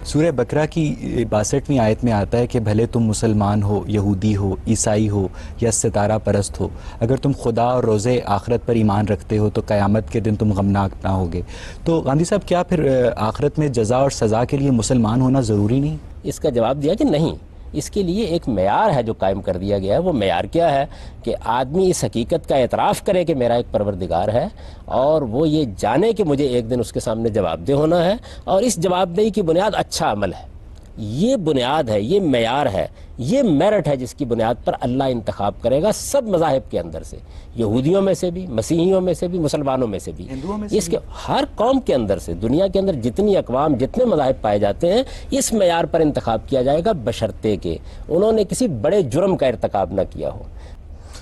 سورہ بقرہ کی 62ویں آیت میں آتا ہے کہ بھلے تم مسلمان ہو، یہودی ہو، عیسائی ہو یا ستارہ پرست ہو، اگر تم خدا اور روز آخرت پر ایمان رکھتے ہو تو قیامت کے دن تم غمناک نہ ہوگے۔ تو گاندھی صاحب، کیا پھر آخرت میں جزا اور سزا کے لیے مسلمان ہونا ضروری نہیں؟ اس کا جواب دیا کہ نہیں، اس کے لیے ایک معیار ہے جو قائم کر دیا گیا ہے۔ وہ معیار کیا ہے کہ آدمی اس حقیقت کا اعتراف کرے کہ میرا ایک پروردگار ہے، اور وہ یہ جانے کہ مجھے ایک دن اس کے سامنے جواب دہ ہونا ہے، اور اس جواب دہی کی بنیاد اچھا عمل ہے۔ یہ بنیاد ہے، یہ معیار ہے، یہ میرٹ ہے جس کی بنیاد پر اللہ انتخاب کرے گا سب مذاہب کے اندر سے، یہودیوں میں سے بھی، مسیحیوں میں سے بھی، مسلمانوں میں سے بھی، اس کے ہر قوم کے اندر سے، دنیا کے اندر جتنی اقوام، جتنے مذاہب پائے جاتے ہیں، اس معیار پر انتخاب کیا جائے گا، بشرطے کہ انہوں نے کسی بڑے جرم کا ارتکاب نہ کیا ہو۔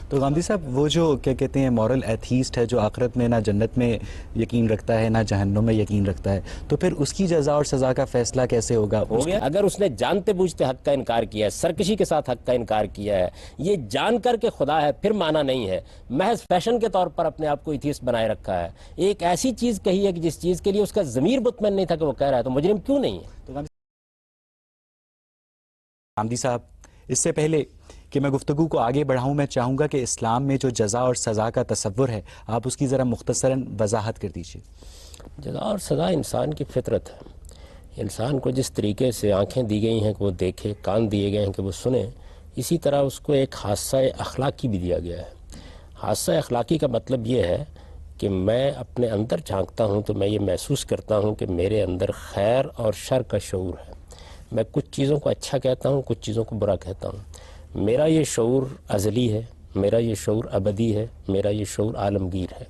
تو گاندھی صاحب، وہ جو کیا کہتے ہیں مورل ایتھیسٹ ہے، جو آخرت میں نہ جنت میں یقین رکھتا ہے نہ جہنم میں یقین رکھتا ہے، تو پھر اس کی جزا اور سزا کا فیصلہ کیسے ہوگا؟ اگر اس نے جانتے بوجھتے حق کا انکار کیا ہے، سرکشی کے ساتھ حق کا انکار کیا ہے، یہ جان کر کے خدا ہے، پھر مانا نہیں ہے، محض فیشن کے طور پر اپنے آپ کو ایتھیسٹ بنائے رکھا ہے، ایک ایسی چیز کہی ہے کہ جس چیز کے لیے اس کا ضمیر مطمئن نہیں تھا کہ وہ کہہ رہا ہے، تو مجرم کیوں نہیں ہے؟ گاندھی صاحب، اس سے پہلے کہ میں گفتگو کو آگے بڑھاؤں، میں چاہوں گا کہ اسلام میں جو جزا اور سزا کا تصور ہے، آپ اس کی ذرا مختصراً وضاحت کر دیجیے۔ جزا اور سزا انسان کی فطرت ہے۔ انسان کو جس طریقے سے آنکھیں دی گئی ہیں کہ وہ دیکھے، کان دیے گئے ہیں کہ وہ سنے، اسی طرح اس کو ایک حادثہ اخلاقی بھی دیا گیا ہے۔ حادثہ اخلاقی کا مطلب یہ ہے کہ میں اپنے اندر جھانکتا ہوں تو میں یہ محسوس کرتا ہوں کہ میرے اندر خیر اور شر کا شعور ہے۔ میں کچھ چیزوں کو اچھا کہتا ہوں، کچھ چیزوں کو برا کہتا ہوں۔ میرا یہ شعور ازلی ہے، میرا یہ شعور ابدی ہے، میرا یہ شعور عالمگیر ہے۔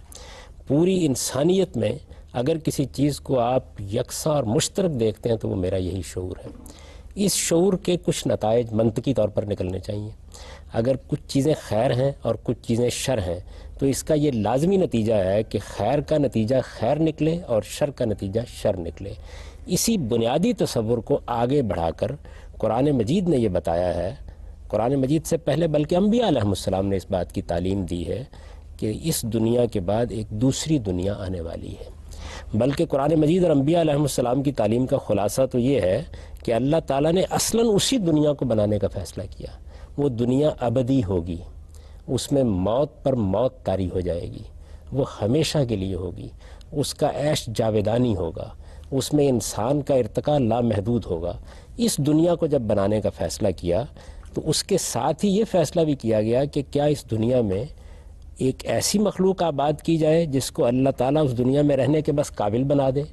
پوری انسانیت میں اگر کسی چیز کو آپ یکساں اور مشترک دیکھتے ہیں تو وہ میرا یہی شعور ہے۔ اس شعور کے کچھ نتائج منطقی طور پر نکلنے چاہیے۔ اگر کچھ چیزیں خیر ہیں اور کچھ چیزیں شر ہیں تو اس کا یہ لازمی نتیجہ ہے کہ خیر کا نتیجہ خیر نکلے اور شر کا نتیجہ شر نکلے۔ اسی بنیادی تصور کو آگے بڑھا کر قرآن مجید نے یہ بتایا ہے، قرآن مجید سے پہلے بلکہ انبیاء علیہ السلام نے اس بات کی تعلیم دی ہے کہ اس دنیا کے بعد ایک دوسری دنیا آنے والی ہے۔ بلکہ قرآن مجید اور انبیاء علیہ السلام کی تعلیم کا خلاصہ تو یہ ہے کہ اللہ تعالیٰ نے اصلاً اسی دنیا کو بنانے کا فیصلہ کیا۔ وہ دنیا ابدی ہوگی، اس میں موت پر موت طاری ہو جائے گی، وہ ہمیشہ کے لیے ہوگی، اس کا عیش جاویدانی ہوگا، اس میں انسان کا ارتقاء لامحدود ہوگا۔ اس دنیا کو جب بنانے کا فیصلہ کیا تو اس کے ساتھ ہی یہ فیصلہ بھی کیا گیا کہ کیا اس دنیا میں ایک ایسی مخلوق آباد کی جائے جس کو اللہ تعالیٰ اس دنیا میں رہنے کے بس قابل بنا دے،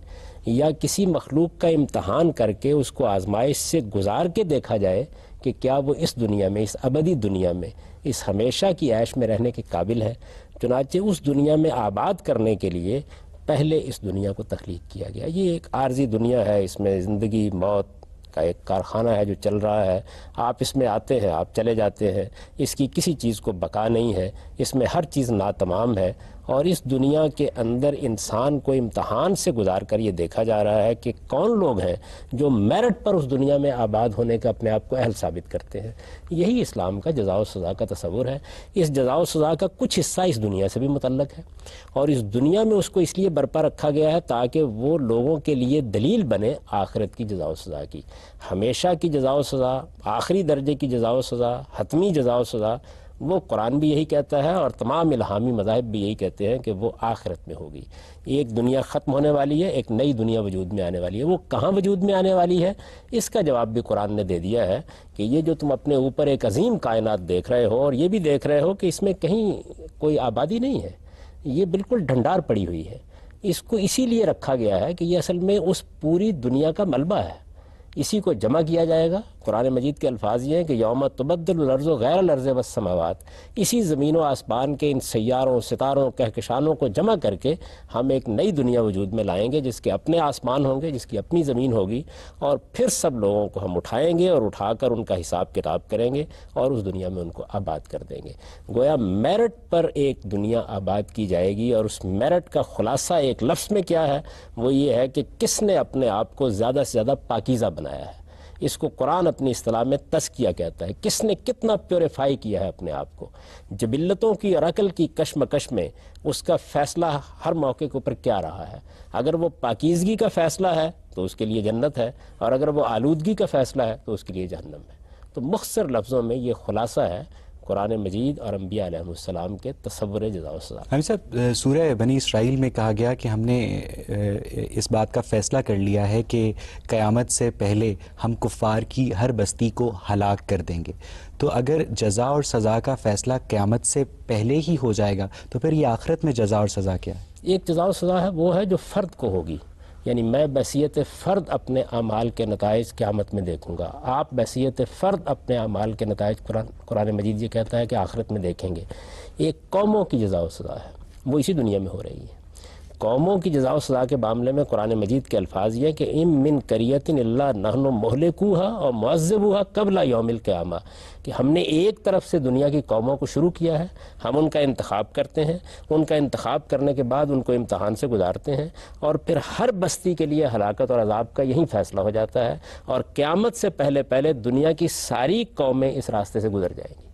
یا کسی مخلوق کا امتحان کر کے اس کو آزمائش سے گزار کے دیکھا جائے کہ کیا وہ اس دنیا میں، اس ابدی دنیا میں، اس ہمیشہ کی عیش میں رہنے کے قابل ہے۔ چنانچہ اس دنیا میں آباد کرنے کے لیے پہلے اس دنیا کو تخلیق کیا گیا۔ یہ ایک عارضی دنیا ہے، اس میں زندگی موت کا ایک کارخانہ ہے جو چل رہا ہے۔ آپ اس میں آتے ہیں، آپ چلے جاتے ہیں، اس کی کسی چیز کو بقا نہیں ہے، اس میں ہر چیز ناتمام ہے، اور اس دنیا کے اندر انسان کو امتحان سے گزار کر یہ دیکھا جا رہا ہے کہ کون لوگ ہیں جو میرٹ پر اس دنیا میں آباد ہونے کا اپنے آپ کو اہل ثابت کرتے ہیں۔ یہی اسلام کا جزا و سزا کا تصور ہے۔ اس جزا و سزا کا کچھ حصہ اس دنیا سے بھی متعلق ہے، اور اس دنیا میں اس کو اس لیے برپا رکھا گیا ہے تاکہ وہ لوگوں کے لیے دلیل بنے آخرت کی جزا و سزا کی۔ ہمیشہ کی جزا و سزا، آخری درجے کی جزا و سزا، حتمی جزا و سزا، وہ قرآن بھی یہی کہتا ہے اور تمام الہامی مذاہب بھی یہی کہتے ہیں کہ وہ آخرت میں ہوگی۔ ایک دنیا ختم ہونے والی ہے، ایک نئی دنیا وجود میں آنے والی ہے۔ وہ کہاں وجود میں آنے والی ہے، اس کا جواب بھی قرآن نے دے دیا ہے کہ یہ جو تم اپنے اوپر ایک عظیم کائنات دیکھ رہے ہو، اور یہ بھی دیکھ رہے ہو کہ اس میں کہیں کوئی آبادی نہیں ہے، یہ بالکل ڈھنڈار پڑی ہوئی ہے۔ اس کو اسی لیے رکھا گیا ہے کہ یہ اصل میں اس پوری دنیا کا ملبہ ہے، اسی کو جمع کیا جائے گا۔ قرآن مجید کے الفاظ یہ ہیں کہ یوم تبدل الارض غیر الارض والسماوات، اسی زمین و آسمان کے ان سیاروں، ستاروں، کہکشانوں کو جمع کر کے ہم ایک نئی دنیا وجود میں لائیں گے جس کے اپنے آسمان ہوں گے، جس کی اپنی زمین ہوگی، اور پھر سب لوگوں کو ہم اٹھائیں گے اور اٹھا کر ان کا حساب کتاب کریں گے اور اس دنیا میں ان کو آباد کر دیں گے۔ گویا میرٹ پر ایک دنیا آباد کی جائے گی، اور اس میرٹ کا خلاصہ ایک لفظ میں کیا ہے، وہ یہ ہے کہ کس نے اپنے آپ کو زیادہ سے زیادہ پاکیزہ بنایا ہے۔ اس کو قرآن اپنی اصطلاح میں تزکیہ کہتا ہے، کس نے کتنا پیوریفائی کیا ہے اپنے آپ کو۔ جبلتوں کی اور عقل کی کشمکش میں اس کا فیصلہ ہر موقع کے اوپر کیا رہا ہے۔ اگر وہ پاکیزگی کا فیصلہ ہے تو اس کے لیے جنت ہے، اور اگر وہ آلودگی کا فیصلہ ہے تو اس کے لیے جہنم ہے۔ تو مختصر لفظوں میں یہ خلاصہ ہے قرآن مجید اور انبیاء علیہ السلام کے تصور جزا و سزا۔ حمید صاحب، سورہ بنی اسرائیل میں کہا گیا کہ ہم نے اس بات کا فیصلہ کر لیا ہے کہ قیامت سے پہلے ہم کفار کی ہر بستی کو ہلاک کر دیں گے۔ تو اگر جزا اور سزا کا فیصلہ قیامت سے پہلے ہی ہو جائے گا تو پھر یہ آخرت میں جزا اور سزا کیا ہے؟ ایک جزا و سزا ہے وہ ہے جو فرد کو ہوگی، یعنی میں بحیثیت فرد اپنے اعمال کے نتائج قیامت میں دیکھوں گا، آپ بحیثیت فرد اپنے اعمال کے نتائج قرآن مجید یہ کہتا ہے کہ آخرت میں دیکھیں گے۔ ایک قوموں کی جزا و سزا ہے، وہ اسی دنیا میں ہو رہی ہے۔ قوموں کی جزا و سزا کے معاملے میں قرآن مجید کے الفاظ یہ کہ ام من قریۃ الا نحن مہلکوها اور معذبوها قبل یوم القیامہ، کہ ہم نے ایک طرف سے دنیا کی قوموں کو شروع کیا ہے، ہم ان کا انتخاب کرتے ہیں، ان کا انتخاب کرنے کے بعد ان کو امتحان سے گزارتے ہیں، اور پھر ہر بستی کے لیے ہلاکت اور عذاب کا یہی فیصلہ ہو جاتا ہے، اور قیامت سے پہلے پہلے دنیا کی ساری قومیں اس راستے سے گزر جائیں گی۔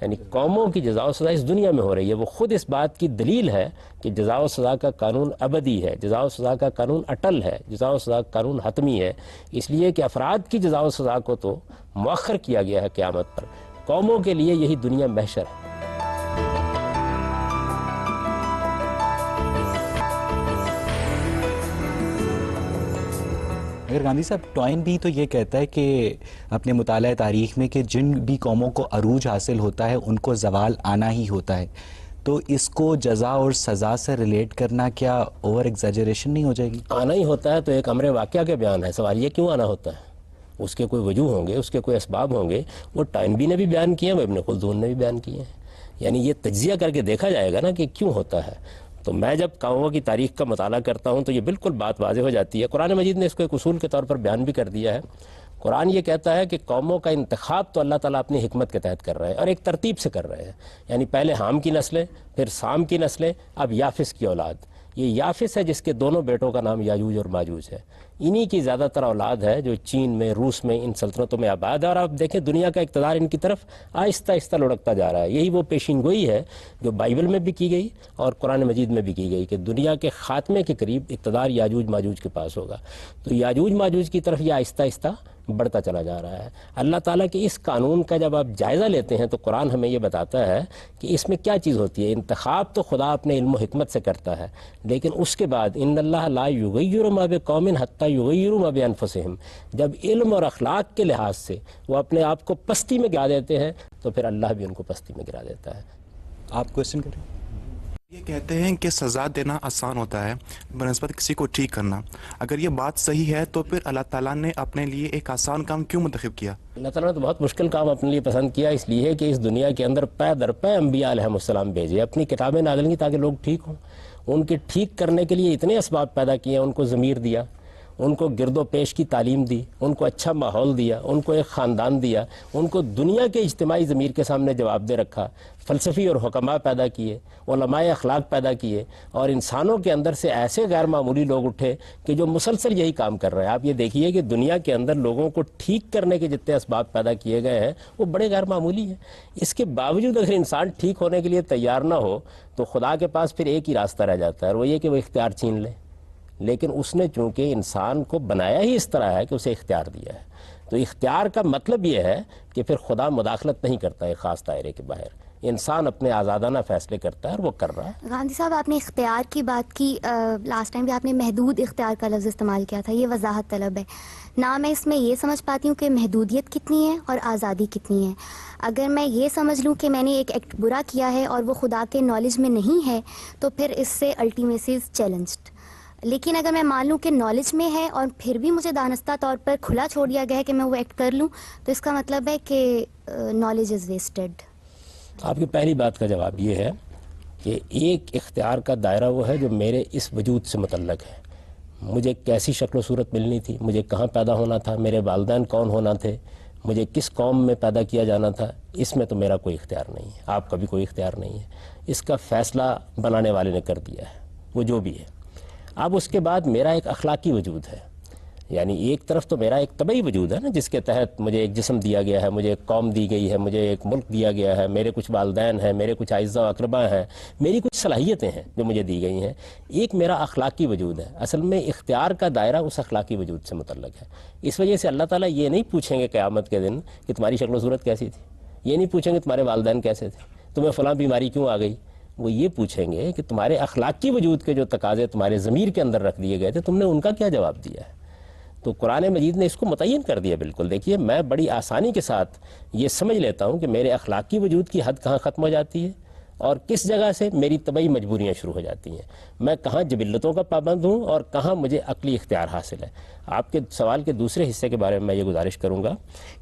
یعنی قوموں کی جزا و سزا اس دنیا میں ہو رہی ہے، وہ خود اس بات کی دلیل ہے کہ جزا و سزا کا قانون ابدی ہے، جزا و سزا کا قانون اٹل ہے، جزا و سزا کا قانون حتمی ہے، اس لیے کہ افراد کی جزا و سزا کو تو مؤخر کیا گیا ہے قیامت پر، قوموں کے لیے یہی دنیا محشر ہے۔ اگر گاندھی صاحب، ٹوائن بھی تو یہ کہتا ہے کہ اپنے مطالعہ تاریخ میں کہ جن بھی قوموں کو عروج حاصل ہوتا ہے ان کو زوال آنا ہی ہوتا ہے، تو اس کو جزا اور سزا سے ریلیٹ کرنا کیا اوور ایگزیجریشن نہیں ہو جائے گی؟ آنا ہی ہوتا ہے تو ایک امر واقعہ کے بیان ہے، سوال یہ کیوں آنا ہوتا ہے؟ اس کے کوئی وجوہ ہوں گے، اس کے کوئی اسباب ہوں گے، وہ ٹائنبی نے بھی بیان کیے ہیں، وہ ابن خلدون نے بھی بیان کیے ہیں، یعنی یہ تجزیہ کر کے دیکھا جائے گا نا کہ کیوں ہوتا ہے۔ تو میں جب قوموں کی تاریخ کا مطالعہ کرتا ہوں تو یہ بالکل بات واضح ہو جاتی ہے۔ قرآن مجید نے اس کو ایک اصول کے طور پر بیان بھی کر دیا ہے۔ قرآن یہ کہتا ہے کہ قوموں کا انتخاب تو اللہ تعالیٰ اپنی حکمت کے تحت کر رہے ہیں اور ایک ترتیب سے کر رہے ہیں، یعنی پہلے حام کی نسلیں، پھر سام کی نسلیں، اب یافس کی اولاد۔ یہ یافس ہے جس کے دونوں بیٹوں کا نام یاجوج اور ماجوج ہے، انہی کی زیادہ تر اولاد ہے جو چین میں، روس میں، ان سلطنتوں میں آباد ہے، اور آپ دیکھیں دنیا کا اقتدار ان کی طرف آہستہ آہستہ لڑکتا جا رہا ہے۔ یہی وہ پیشین گوئی ہے جو بائبل میں بھی کی گئی اور قرآن مجید میں بھی کی گئی کہ دنیا کے خاتمے کے قریب اقتدار یاجوج ماجوج کے پاس ہوگا، تو یاجوج ماجوج کی طرف یہ آہستہ آہستہ بڑھتا چلا جا رہا ہے۔ اللہ تعالیٰ کے اس قانون کا جب آپ جائزہ لیتے ہیں تو قرآن ہمیں یہ بتاتا ہے کہ اس میں کیا چیز ہوتی ہے۔ انتخاب تو خدا اپنے علم و حکمت سے کرتا ہے، لیکن اس کے بعد ان اللہ لا یغیر ما بقوم حتی یغیروا ما بانفسہم، جب علم اور اخلاق کے لحاظ سے وہ اپنے آپ کو پستی میں گرا دیتے ہیں تو پھر اللہ بھی ان کو پستی میں گرا دیتا ہے۔ آپ کوشچن کریں۔ یہ کہتے ہیں کہ سزا دینا آسان ہوتا ہے بنسبت کسی کو ٹھیک کرنا، اگر یہ بات صحیح ہے تو پھر اللہ تعالیٰ نے اپنے لیے ایک آسان کام کیوں منتخب کیا؟ اللہ تعالیٰ نے تو بہت مشکل کام اپنے لیے پسند کیا، اس لیے کہ اس دنیا کے اندر پے در پے انبیاء علیہ السلام بھیجے، اپنی کتابیں نازل کی تاکہ لوگ ٹھیک ہوں۔ ان کے ٹھیک کرنے کے لیے اتنے اسباب پیدا کیے، ان کو ضمیر دیا، ان کو گرد و پیش کی تعلیم دی، ان کو اچھا ماحول دیا، ان کو ایک خاندان دیا، ان کو دنیا کے اجتماعی ضمیر کے سامنے جواب دے رکھا، فلسفی اور حکماء پیدا کیے، علماء اخلاق پیدا کیے، اور انسانوں کے اندر سے ایسے غیر معمولی لوگ اٹھے کہ جو مسلسل یہی کام کر رہے ہیں۔ آپ یہ دیکھیے کہ دنیا کے اندر لوگوں کو ٹھیک کرنے کے جتنے اسباب پیدا کیے گئے ہیں وہ بڑے غیر معمولی ہیں۔ اس کے باوجود اگر انسان ٹھیک ہونے کے لیے تیار نہ ہو تو خدا کے پاس پھر ایک ہی راستہ رہ جاتا ہے، اور وہ یہ کہ وہ اختیار چھین لے، لیکن اس نے چونکہ انسان کو بنایا ہی اس طرح ہے کہ اسے اختیار دیا ہے، تو اختیار کا مطلب یہ ہے کہ پھر خدا مداخلت نہیں کرتا ہے خاص دائرے کے باہر، انسان اپنے آزادانہ فیصلے کرتا ہے اور وہ کر رہا ہے۔ گاندھی صاحب، آپ نے اختیار کی بات کی، لاسٹ ٹائم بھی آپ نے محدود اختیار کا لفظ استعمال کیا تھا، یہ وضاحت طلب ہے نہ۔ میں اس میں یہ سمجھ پاتی ہوں کہ محدودیت کتنی ہے اور آزادی کتنی ہے۔ اگر میں یہ سمجھ لوں کہ میں نے ایک ایکٹ برا کیا ہے اور وہ خدا کے نالج میں نہیں ہے تو پھر اس سے الٹیمیسی از چیلنجڈ، لیکن اگر میں مان لوں کہ نالج میں ہے اور پھر بھی مجھے دانستہ طور پر کھلا چھوڑ دیا گیا ہے کہ میں وہ ایکٹ کر لوں، تو اس کا مطلب ہے کہ نالج از ویسٹڈ۔ آپ کی پہلی بات کا جواب یہ ہے کہ ایک اختیار کا دائرہ وہ ہے جو میرے اس وجود سے متعلق ہے، مجھے کیسی شکل و صورت ملنی تھی، مجھے کہاں پیدا ہونا تھا، میرے والدین کون ہونا تھے، مجھے کس قوم میں پیدا کیا جانا تھا، اس میں تو میرا کوئی اختیار نہیں ہے، آپ کا بھی کوئی اختیار نہیں ہے، اس کا فیصلہ بنانے والے نے کر دیا ہے، وہ جو بھی ہے۔ اب اس کے بعد میرا ایک اخلاقی وجود ہے، یعنی ایک طرف تو میرا ایک طبعی وجود ہے نا، جس کے تحت مجھے ایک جسم دیا گیا ہے، مجھے ایک قوم دی گئی ہے، مجھے ایک ملک دیا گیا ہے، میرے کچھ والدین ہیں، میرے کچھ اعزاء و اقربا ہیں، میری کچھ صلاحیتیں ہیں جو مجھے دی گئی ہیں. ایک میرا اخلاقی وجود ہے. اصل میں اختیار کا دائرہ اس اخلاقی وجود سے متعلق ہے. اس وجہ سے اللہ تعالیٰ یہ نہیں پوچھیں گے قیامت کے دن کہ تمہاری شکل و صورت کیسی تھی، یہ نہیں پوچھیں گے تمہارے والدین کیسے تھے، تمہیں فلاں بیماری کیوں آ گئی. وہ یہ پوچھیں گے کہ تمہارے اخلاقی وجود کے جو تقاضے تمہارے ضمیر کے اندر رکھ دیے گئے تھے، تم نے ان کا کیا جواب دیا ہے. تو قرآن مجید نے اس کو متعین کر دیا. بالکل دیکھیے، میں بڑی آسانی کے ساتھ یہ سمجھ لیتا ہوں کہ میرے اخلاقی وجود کی حد کہاں ختم ہو جاتی ہے اور کس جگہ سے میری طبعی مجبوریاں شروع ہو جاتی ہیں. میں کہاں جبلتوں کا پابند ہوں اور کہاں مجھے عقلی اختیار حاصل ہے. آپ کے سوال کے دوسرے حصے کے بارے میں یہ گزارش کروں گا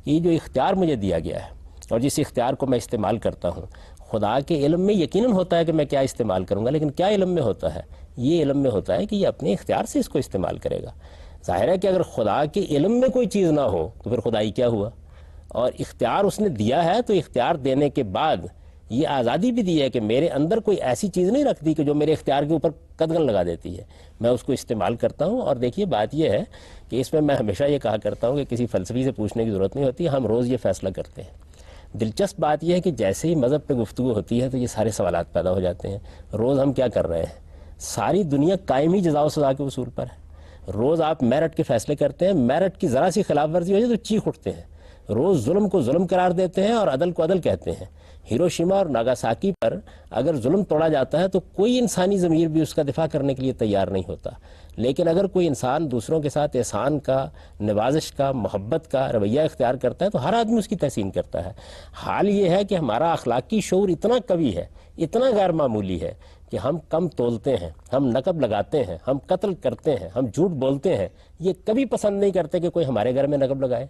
کہ یہ جو اختیار مجھے دیا گیا ہے اور جس اختیار کو میں استعمال کرتا ہوں، خدا کے علم میں یقیناً ہوتا ہے کہ میں کیا استعمال کروں گا، لیکن کیا علم میں ہوتا ہے؟ یہ علم میں ہوتا ہے کہ یہ اپنے اختیار سے اس کو استعمال کرے گا. ظاہر ہے کہ اگر خدا کے علم میں کوئی چیز نہ ہو تو پھر خدائی کیا ہوا؟ اور اختیار اس نے دیا ہے تو اختیار دینے کے بعد یہ آزادی بھی دی ہے کہ میرے اندر کوئی ایسی چیز نہیں رکھ دی کہ جو میرے اختیار کے اوپر قدغن لگا دیتی ہے. میں اس کو استعمال کرتا ہوں. اور دیکھیے بات یہ ہے کہ اس میں ہمیشہ یہ کہا کرتا ہوں کہ کسی فلسفی سے پوچھنے کی ضرورت نہیں ہوتی، ہم روز یہ فیصلہ کرتے ہیں. دلچسپ بات یہ ہے کہ جیسے ہی مذہب پہ گفتگو ہوتی ہے تو یہ سارے سوالات پیدا ہو جاتے ہیں. روز ہم کیا کر رہے ہیں؟ ساری دنیا قائم ہی جزا و سزا کے اصول پر ہے. روز آپ میرٹ کے فیصلے کرتے ہیں، میرٹ کی ذرا سی خلاف ورزی ہو جائے تو چیخ اٹھتے ہیں. روز ظلم کو ظلم قرار دیتے ہیں اور عدل کو عدل کہتے ہیں. ہیروشیما اور ناگاساکی پر اگر ظلم توڑا جاتا ہے تو کوئی انسانی ضمیر بھی اس کا دفاع کرنے کے لیے تیار نہیں ہوتا. لیکن اگر کوئی انسان دوسروں کے ساتھ احسان کا، نوازش کا، محبت کا رویہ اختیار کرتا ہے تو ہر آدمی اس کی تحسین کرتا ہے. حال یہ ہے کہ ہمارا اخلاقی شعور اتنا قوی ہے، اتنا غیر معمولی ہے کہ ہم کم تولتے ہیں، ہم نقب لگاتے ہیں، ہم قتل کرتے ہیں، ہم جھوٹ بولتے ہیں. یہ کبھی پسند نہیں کرتے کہ کوئی ہمارے گھر میں نقب لگائے،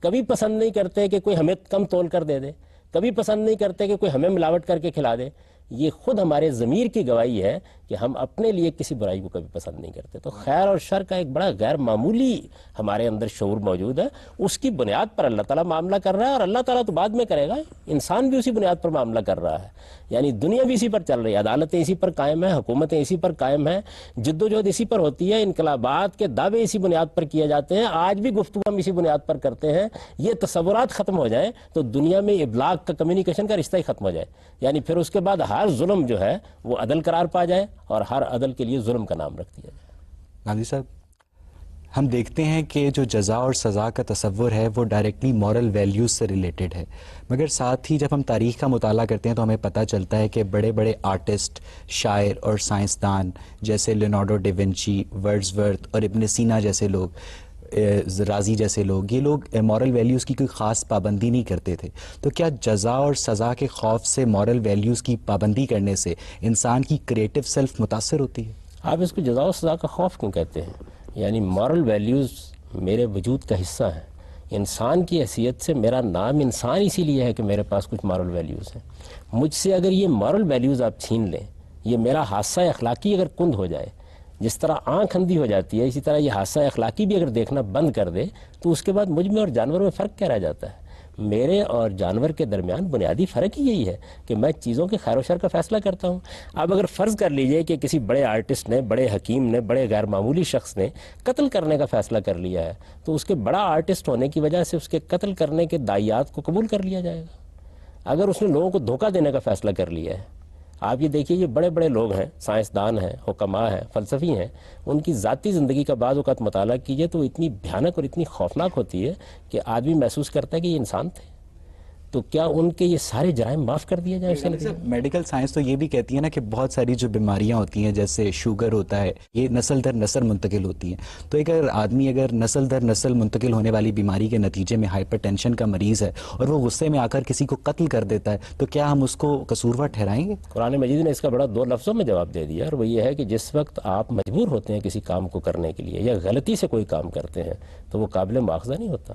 کبھی پسند نہیں کرتے کہ کوئی ہمیں کم تول کر دے دے، کبھی پسند نہیں کرتے کہ کوئی ہمیں ملاوٹ کر کے کھلا دے. یہ خود ہمارے ضمیر کی گواہی ہے کہ ہم اپنے لیے کسی برائی کو کبھی پسند نہیں کرتے. تو خیر اور شر کا ایک بڑا غیر معمولی ہمارے اندر شعور موجود ہے. اس کی بنیاد پر اللہ تعالیٰ معاملہ کر رہا ہے اور اللہ تعالیٰ تو بعد میں کرے گا. انسان بھی اسی بنیاد پر معاملہ کر رہا ہے. یعنی دنیا بھی اسی پر چل رہی ہے، عدالتیں اسی پر قائم ہیں، حکومتیں اسی پر قائم ہیں، جد و جہد اسی پر ہوتی ہے، انقلابات کے دعوے اسی بنیاد پر کیے جاتے ہیں. آج بھی گفتگو ہم اسی بنیاد پر کرتے ہیں. یہ تصورات ختم ہو جائیں تو دنیا میں ابلاغ کا، کمیونیکیشن کا رشتہ ہی ختم ہو جائے. یعنی پھر اس کے بعد ہر ظلم جو ہے وہ عدل قرار پا جائے اور ہر عدل کے لیے ظلم کا نام رکھ دیا جائے. گاندھی صاحب، ہم دیکھتے ہیں کہ جو جزا اور سزا کا تصور ہے وہ ڈائریکٹلی مورل ویلیوز سے ریلیٹڈ ہے، مگر ساتھ ہی جب ہم تاریخ کا مطالعہ کرتے ہیں تو ہمیں پتہ چلتا ہے کہ بڑے بڑے آرٹسٹ، شاعر اور سائنسدان جیسے لیونارڈو ڈا ونچی، ورڈزورتھ اور ابن سینا جیسے لوگ، رازی جیسے لوگ، یہ لوگ مورل ویلیوز کی کوئی خاص پابندی نہیں کرتے تھے. تو کیا جزا اور سزا کے خوف سے مورل ویلیوز کی پابندی کرنے سے انسان کی کریٹو سیلف متاثر ہوتی ہے؟ آپ اس کو جزا و سزا کا خوف کیوں کہتے ہیں؟ یعنی مورل ویلیوز میرے وجود کا حصہ ہیں. انسان کی حیثیت سے میرا نام انسان اسی لیے ہے کہ میرے پاس کچھ مورل ویلیوز ہیں. مجھ سے اگر یہ مورل ویلیوز آپ چھین لیں، یہ میرا حادثہ اخلاقی اگر کند ہو جائے، جس طرح آنکھ اندھی ہو جاتی ہے اسی طرح یہ حادثہ اخلاقی بھی اگر دیکھنا بند کر دے تو اس کے بعد مجھ میں اور جانور میں فرق کیا رہ جاتا ہے؟ میرے اور جانور کے درمیان بنیادی فرق ہی یہی ہے کہ میں چیزوں کے خیر و شر کا فیصلہ کرتا ہوں. اب اگر فرض کر لیجئے کہ کسی بڑے آرٹسٹ نے، بڑے حکیم نے، بڑے غیر معمولی شخص نے قتل کرنے کا فیصلہ کر لیا ہے تو اس کے بڑا آرٹسٹ ہونے کی وجہ سے اس کے قتل کرنے کے داعیات کو قبول کر لیا جائے گا. اگر اس نے لوگوں کو دھوکہ دینے کا فیصلہ کر لیا ہے، آپ یہ دیکھیے یہ بڑے بڑے لوگ ہیں، سائنسدان ہیں، حکماء ہیں، فلسفی ہیں، ان کی ذاتی زندگی کا بعض اوقات مطالعہ کیجئے تو اتنی بھیانک اور اتنی خوفناک ہوتی ہے کہ آدمی محسوس کرتا ہے کہ یہ انسان تھے. تو کیا ان کے یہ سارے جرائم معاف کر دیے جائیں؟ میڈیکل سائنس تو یہ بھی کہتی ہے نا کہ بہت ساری جو بیماریاں ہوتی ہیں جیسے شوگر ہوتا ہے، یہ نسل در نسل منتقل ہوتی ہیں. تو ایک آدمی اگر نسل در نسل منتقل ہونے والی بیماری کے نتیجے میں ہائپر ٹینشن کا مریض ہے اور وہ غصے میں آ کر کسی کو قتل کر دیتا ہے تو کیا ہم اس کو قصوروار ٹھہرائیں گے؟ قرآن مجید نے اس کا بڑا 2 لفظوں میں جواب دے دیا، اور وہ یہ ہے کہ جس وقت آپ مجبور ہوتے ہیں کسی کام کو کرنے کے لیے یا غلطی سے کوئی کام کرتے ہیں تو وہ قابل مواخذہ نہیں ہوتا.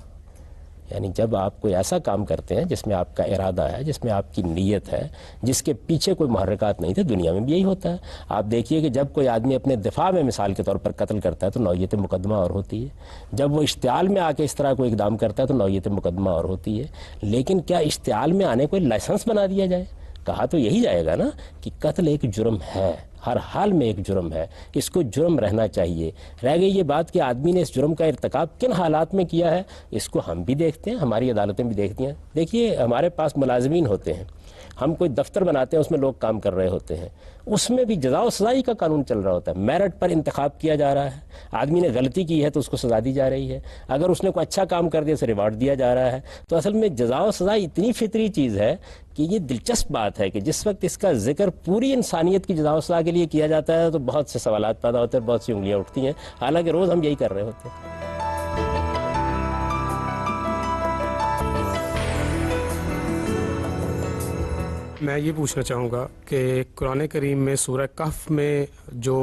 یعنی جب آپ کوئی ایسا کام کرتے ہیں جس میں آپ کا ارادہ ہے، جس میں آپ کی نیت ہے، جس کے پیچھے کوئی محرکات نہیں تھے، دنیا میں بھی یہی ہوتا ہے. آپ دیکھیے کہ جب کوئی آدمی اپنے دفاع میں مثال کے طور پر قتل کرتا ہے تو نوعیت مقدمہ اور ہوتی ہے. جب وہ اشتعال میں آ کے اس طرح کوئی اقدام کرتا ہے تو نوعیت مقدمہ اور ہوتی ہے. لیکن کیا اشتعال میں آنے کو لائسنس بنا دیا جائے؟ کہا تو یہی جائے گا نا کہ قتل ایک جرم ہے، ہر حال میں ایک جرم ہے، اس کو جرم رہنا چاہیے۔ رہ گئی یہ بات کہ آدمی نے اس جرم کا ارتکاب کن حالات میں کیا ہے، اس کو ہم بھی دیکھتے ہیں، ہماری عدالتیں بھی دیکھتی ہیں۔ دیکھیے ہمارے پاس ملازمین ہوتے ہیں، ہم کوئی دفتر بناتے ہیں، اس میں لوگ کام کر رہے ہوتے ہیں، اس میں بھی جزا و سزائی کا قانون چل رہا ہوتا ہے، میرٹ پر انتخاب کیا جا رہا ہے۔ آدمی نے غلطی کی ہے تو اس کو سزا دی جا رہی ہے، اگر اس نے کوئی اچھا کام کر دیا اسے ریوارڈ دیا جا رہا ہے۔ تو اصل میں جزا و سزا اتنی فطری چیز ہے کہ یہ دلچسپ بات ہے کہ جس وقت اس کا ذکر پوری انسانیت کی جزا و سزا کے لیے کیا جاتا ہے تو بہت سے سوالات پیدا ہوتے ہیں، بہت سی انگلیاں اٹھتی ہیں، حالانکہ روز ہم یہی کر رہے ہوتے ہیں۔ میں یہ پوچھنا چاہوں گا کہ قرآن کریم میں سورہ کہف میں جو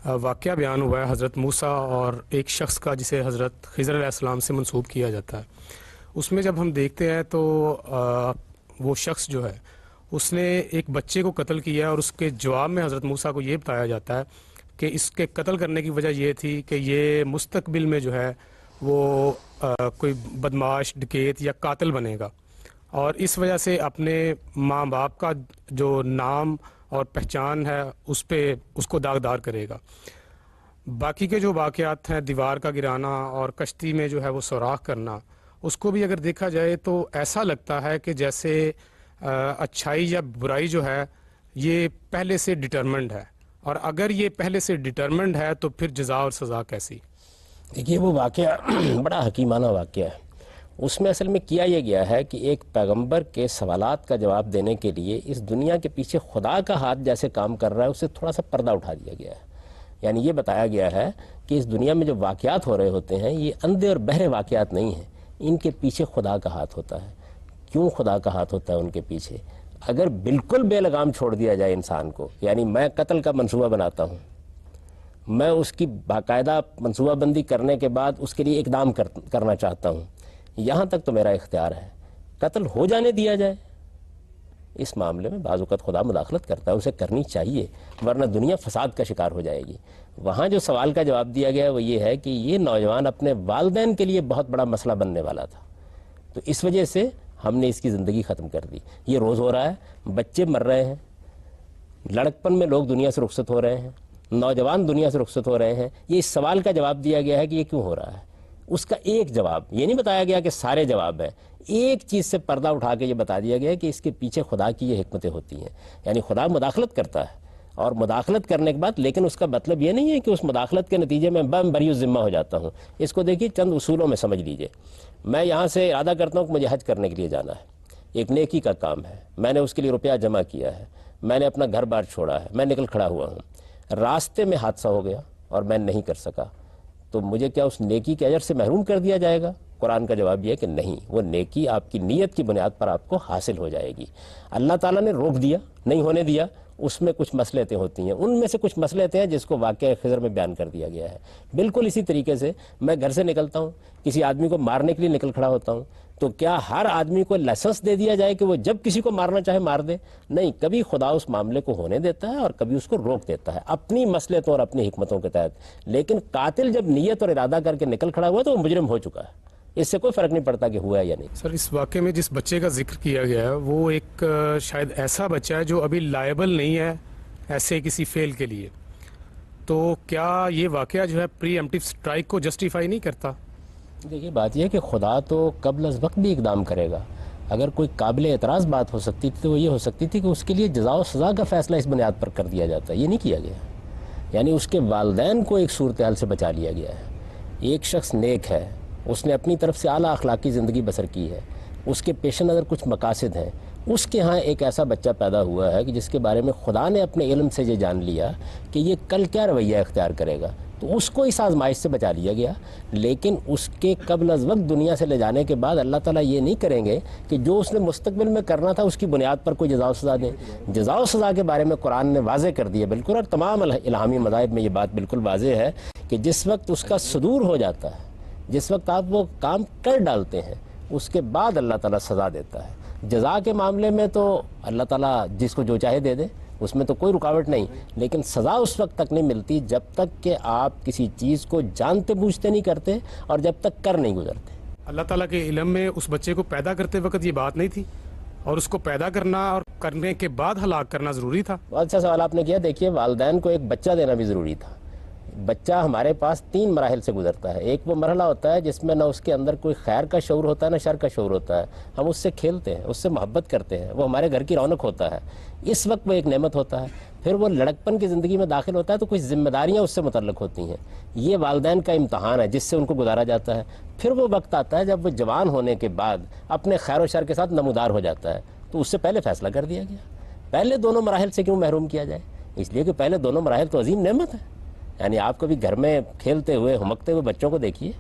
واقعہ بیان ہوا ہے حضرت موسیٰ اور ایک شخص کا جسے حضرت خضر علیہ السلام سے منسوب کیا جاتا ہے، اس میں جب ہم دیکھتے ہیں تو وہ شخص جو ہے اس نے ایک بچے کو قتل کیا، اور اس کے جواب میں حضرت موسیٰ کو یہ بتایا جاتا ہے کہ اس کے قتل کرنے کی وجہ یہ تھی کہ یہ مستقبل میں جو ہے وہ کوئی بدماش، ڈکیت یا قاتل بنے گا، اور اس وجہ سے اپنے ماں باپ کا جو نام اور پہچان ہے اس کو داغدار کرے گا۔ باقی کے جو واقعات ہیں، دیوار کا گرانا اور کشتی میں جو ہے وہ سوراخ کرنا، اس کو بھی اگر دیکھا جائے تو ایسا لگتا ہے کہ جیسے اچھائی یا برائی جو ہے یہ پہلے سے ڈٹرمنڈ ہے، اور اگر یہ پہلے سے ڈٹرمنڈ ہے تو پھر جزا اور سزا کیسی؟ دیکھیے وہ واقعہ بڑا حکیمانہ واقعہ ہے، اس میں اصل میں کیا یہ گیا ہے کہ ایک پیغمبر کے سوالات کا جواب دینے کے لیے اس دنیا کے پیچھے خدا کا ہاتھ جیسے کام کر رہا ہے، اسے تھوڑا سا پردہ اٹھا دیا گیا ہے۔ یعنی یہ بتایا گیا ہے کہ اس دنیا میں جو واقعات ہو رہے ہوتے ہیں یہ اندھے اور بہرے واقعات نہیں ہیں، ان کے پیچھے خدا کا ہاتھ ہوتا ہے۔ کیوں خدا کا ہاتھ ہوتا ہے ان کے پیچھے؟ اگر بالکل بے لگام چھوڑ دیا جائے انسان کو، یعنی میں قتل کا منصوبہ بناتا ہوں، میں اس کی باقاعدہ منصوبہ بندی کرنے کے بعد اس کے لیے اقدام کرنا چاہتا ہوں، یہاں تک تو میرا اختیار ہے، قتل ہو جانے دیا جائے، اس معاملے میں بعض اوقات خدا مداخلت کرتا ہے، اسے کرنی چاہیے، ورنہ دنیا فساد کا شکار ہو جائے گی۔ وہاں جو سوال کا جواب دیا گیا وہ یہ ہے کہ یہ نوجوان اپنے والدین کے لیے بہت بڑا مسئلہ بننے والا تھا، تو اس وجہ سے ہم نے اس کی زندگی ختم کر دی۔ یہ روز ہو رہا ہے، بچے مر رہے ہیں، لڑکپن میں لوگ دنیا سے رخصت ہو رہے ہیں، نوجوان دنیا سے رخصت ہو رہے ہیں۔ یہ اس سوال کا جواب دیا گیا ہے کہ یہ کیوں ہو رہا ہے، اس کا ایک جواب، یہ نہیں بتایا گیا کہ سارے جواب ہیں، ایک چیز سے پردہ اٹھا کے یہ بتا دیا گیا کہ اس کے پیچھے خدا کی یہ حکمتیں ہوتی ہیں۔ یعنی خدا مداخلت کرتا ہے، اور مداخلت کرنے کے بعد، لیکن اس کا مطلب یہ نہیں ہے کہ اس مداخلت کے نتیجے میں بری الذمہ ہو جاتا ہوں۔ اس کو دیکھیے چند اصولوں میں سمجھ لیجئے۔ میں یہاں سے ارادہ کرتا ہوں کہ مجھے حج کرنے کے لیے جانا ہے، ایک نیکی کا کام ہے، میں نے اس کے لیے روپیہ جمع کیا ہے، میں نے اپنا گھر بار چھوڑا ہے، میں نکل کھڑا ہوا ہوں، راستے میں حادثہ ہو گیا اور میں نہیں کر سکا، تو مجھے کیا اس نیکی کے اجر سے محروم کر دیا جائے گا؟ قرآن کا جواب یہ ہے کہ نہیں، وہ نیکی آپ کی نیت کی بنیاد پر آپ کو حاصل ہو جائے گی۔ اللہ تعالیٰ نے روک دیا، نہیں ہونے دیا، اس میں کچھ مصلحتیں ہوتی ہیں، ان میں سے کچھ مصلحتیں ہیں جس کو واقعہ خضر میں بیان کر دیا گیا ہے۔ بالکل اسی طریقے سے میں گھر سے نکلتا ہوں، کسی آدمی کو مارنے کے لیے نکل کھڑا ہوتا ہوں، تو کیا ہر آدمی کو لائسنس دے دیا جائے کہ وہ جب کسی کو مارنا چاہے مار دے؟ نہیں، کبھی خدا اس معاملے کو ہونے دیتا ہے اور کبھی اس کو روک دیتا ہے اپنی مصلحتوں اور اپنی حکمتوں کے تحت۔ لیکن قاتل جب نیت اور ارادہ کر کے نکل کھڑا ہوا تو وہ مجرم ہو چکا ہے، اس سے کوئی فرق نہیں پڑتا کہ ہوا ہے یا نہیں۔ سر، اس واقعے میں جس بچے کا ذکر کیا گیا ہے وہ ایک شاید ایسا بچہ ہے جو ابھی لائبل نہیں ہے ایسے کسی فیل کے لیے، تو کیا یہ واقعہ جو ہے پری ایمپٹیو سٹرائک کو جسٹیفائی نہیں کرتا؟ دیکھیے بات یہ ہے کہ خدا تو قبل از وقت بھی اقدام کرے گا۔ اگر کوئی قابل اعتراض بات ہو سکتی تھی تو وہ یہ ہو سکتی تھی کہ اس کے لیے جزا و سزا کا فیصلہ اس بنیاد پر کر دیا جاتا ہے، یہ نہیں کیا گیا۔ یعنی اس کے والدین کو ایک صورتحال سے بچا لیا گیا ہے۔ ایک شخص نیک ہے، اس نے اپنی طرف سے اعلیٰ اخلاقی زندگی بسر کی ہے، اس کے پیش نظر کچھ مقاصد ہیں، اس کے ہاں ایک ایسا بچہ پیدا ہوا ہے کہ جس کے بارے میں خدا نے اپنے علم سے یہ جان لیا کہ یہ کل کیا رویہ اختیار کرے گا، تو اس کو اس آزمائش سے بچا لیا گیا۔ لیکن اس کے قبل از وقت دنیا سے لے جانے کے بعد اللہ تعالیٰ یہ نہیں کریں گے کہ جو اس نے مستقبل میں کرنا تھا اس کی بنیاد پر کوئی جزا و سزا دیں۔ جزا و سزا کے بارے میں قرآن نے واضح کر دیا بالکل، اور تمام الہامی مذاہب میں یہ بات بالکل واضح ہے کہ جس وقت اس کا صدور ہو جاتا ہے، جس وقت آپ وہ کام کر ڈالتے ہیں، اس کے بعد اللہ تعالیٰ سزا دیتا ہے۔ جزا کے معاملے میں تو اللہ تعالیٰ جس کو جو چاہے دے دے، اس میں تو کوئی رکاوٹ نہیں، لیکن سزا اس وقت تک نہیں ملتی جب تک کہ آپ کسی چیز کو جانتے بوجھتے نہیں کرتے اور جب تک کر نہیں گزرتے۔ اللہ تعالیٰ کے علم میں اس بچے کو پیدا کرتے وقت یہ بات نہیں تھی، اور اس کو پیدا کرنا اور کرنے کے بعد ہلاک کرنا ضروری تھا؟ بہت اچھا سوال آپ نے کیا. دیکھیے والدین کو ایک بچہ دینا بھی ضروری تھا. بچہ ہمارے پاس 3 مراحل سے گزرتا ہے. ایک وہ مرحلہ ہوتا ہے جس میں نہ اس کے اندر کوئی خیر کا شعور ہوتا ہے نہ شر کا شعور ہوتا ہے. ہم اس سے کھیلتے ہیں, اس سے محبت کرتے ہیں, وہ ہمارے گھر کی رونق ہوتا ہے. اس وقت وہ ایک نعمت ہوتا ہے. پھر وہ لڑکپن کی زندگی میں داخل ہوتا ہے تو کچھ ذمہ داریاں اس سے متعلق ہوتی ہیں. یہ والدین کا امتحان ہے جس سے ان کو گزارا جاتا ہے. پھر وہ وقت آتا ہے جب وہ جوان ہونے کے بعد اپنے خیر و شر کے ساتھ نمودار ہو جاتا ہے. تو اس سے پہلے فیصلہ کر دیا گیا. پہلے دونوں مراحل سے کیوں محروم کیا جائے؟ اس لیے کہ پہلے دونوں مراحل تو عظیم نعمت ہے. یعنی آپ کبھی گھر میں کھیلتے ہوئے ہمکتے ہوئے بچوں کو دیکھیے.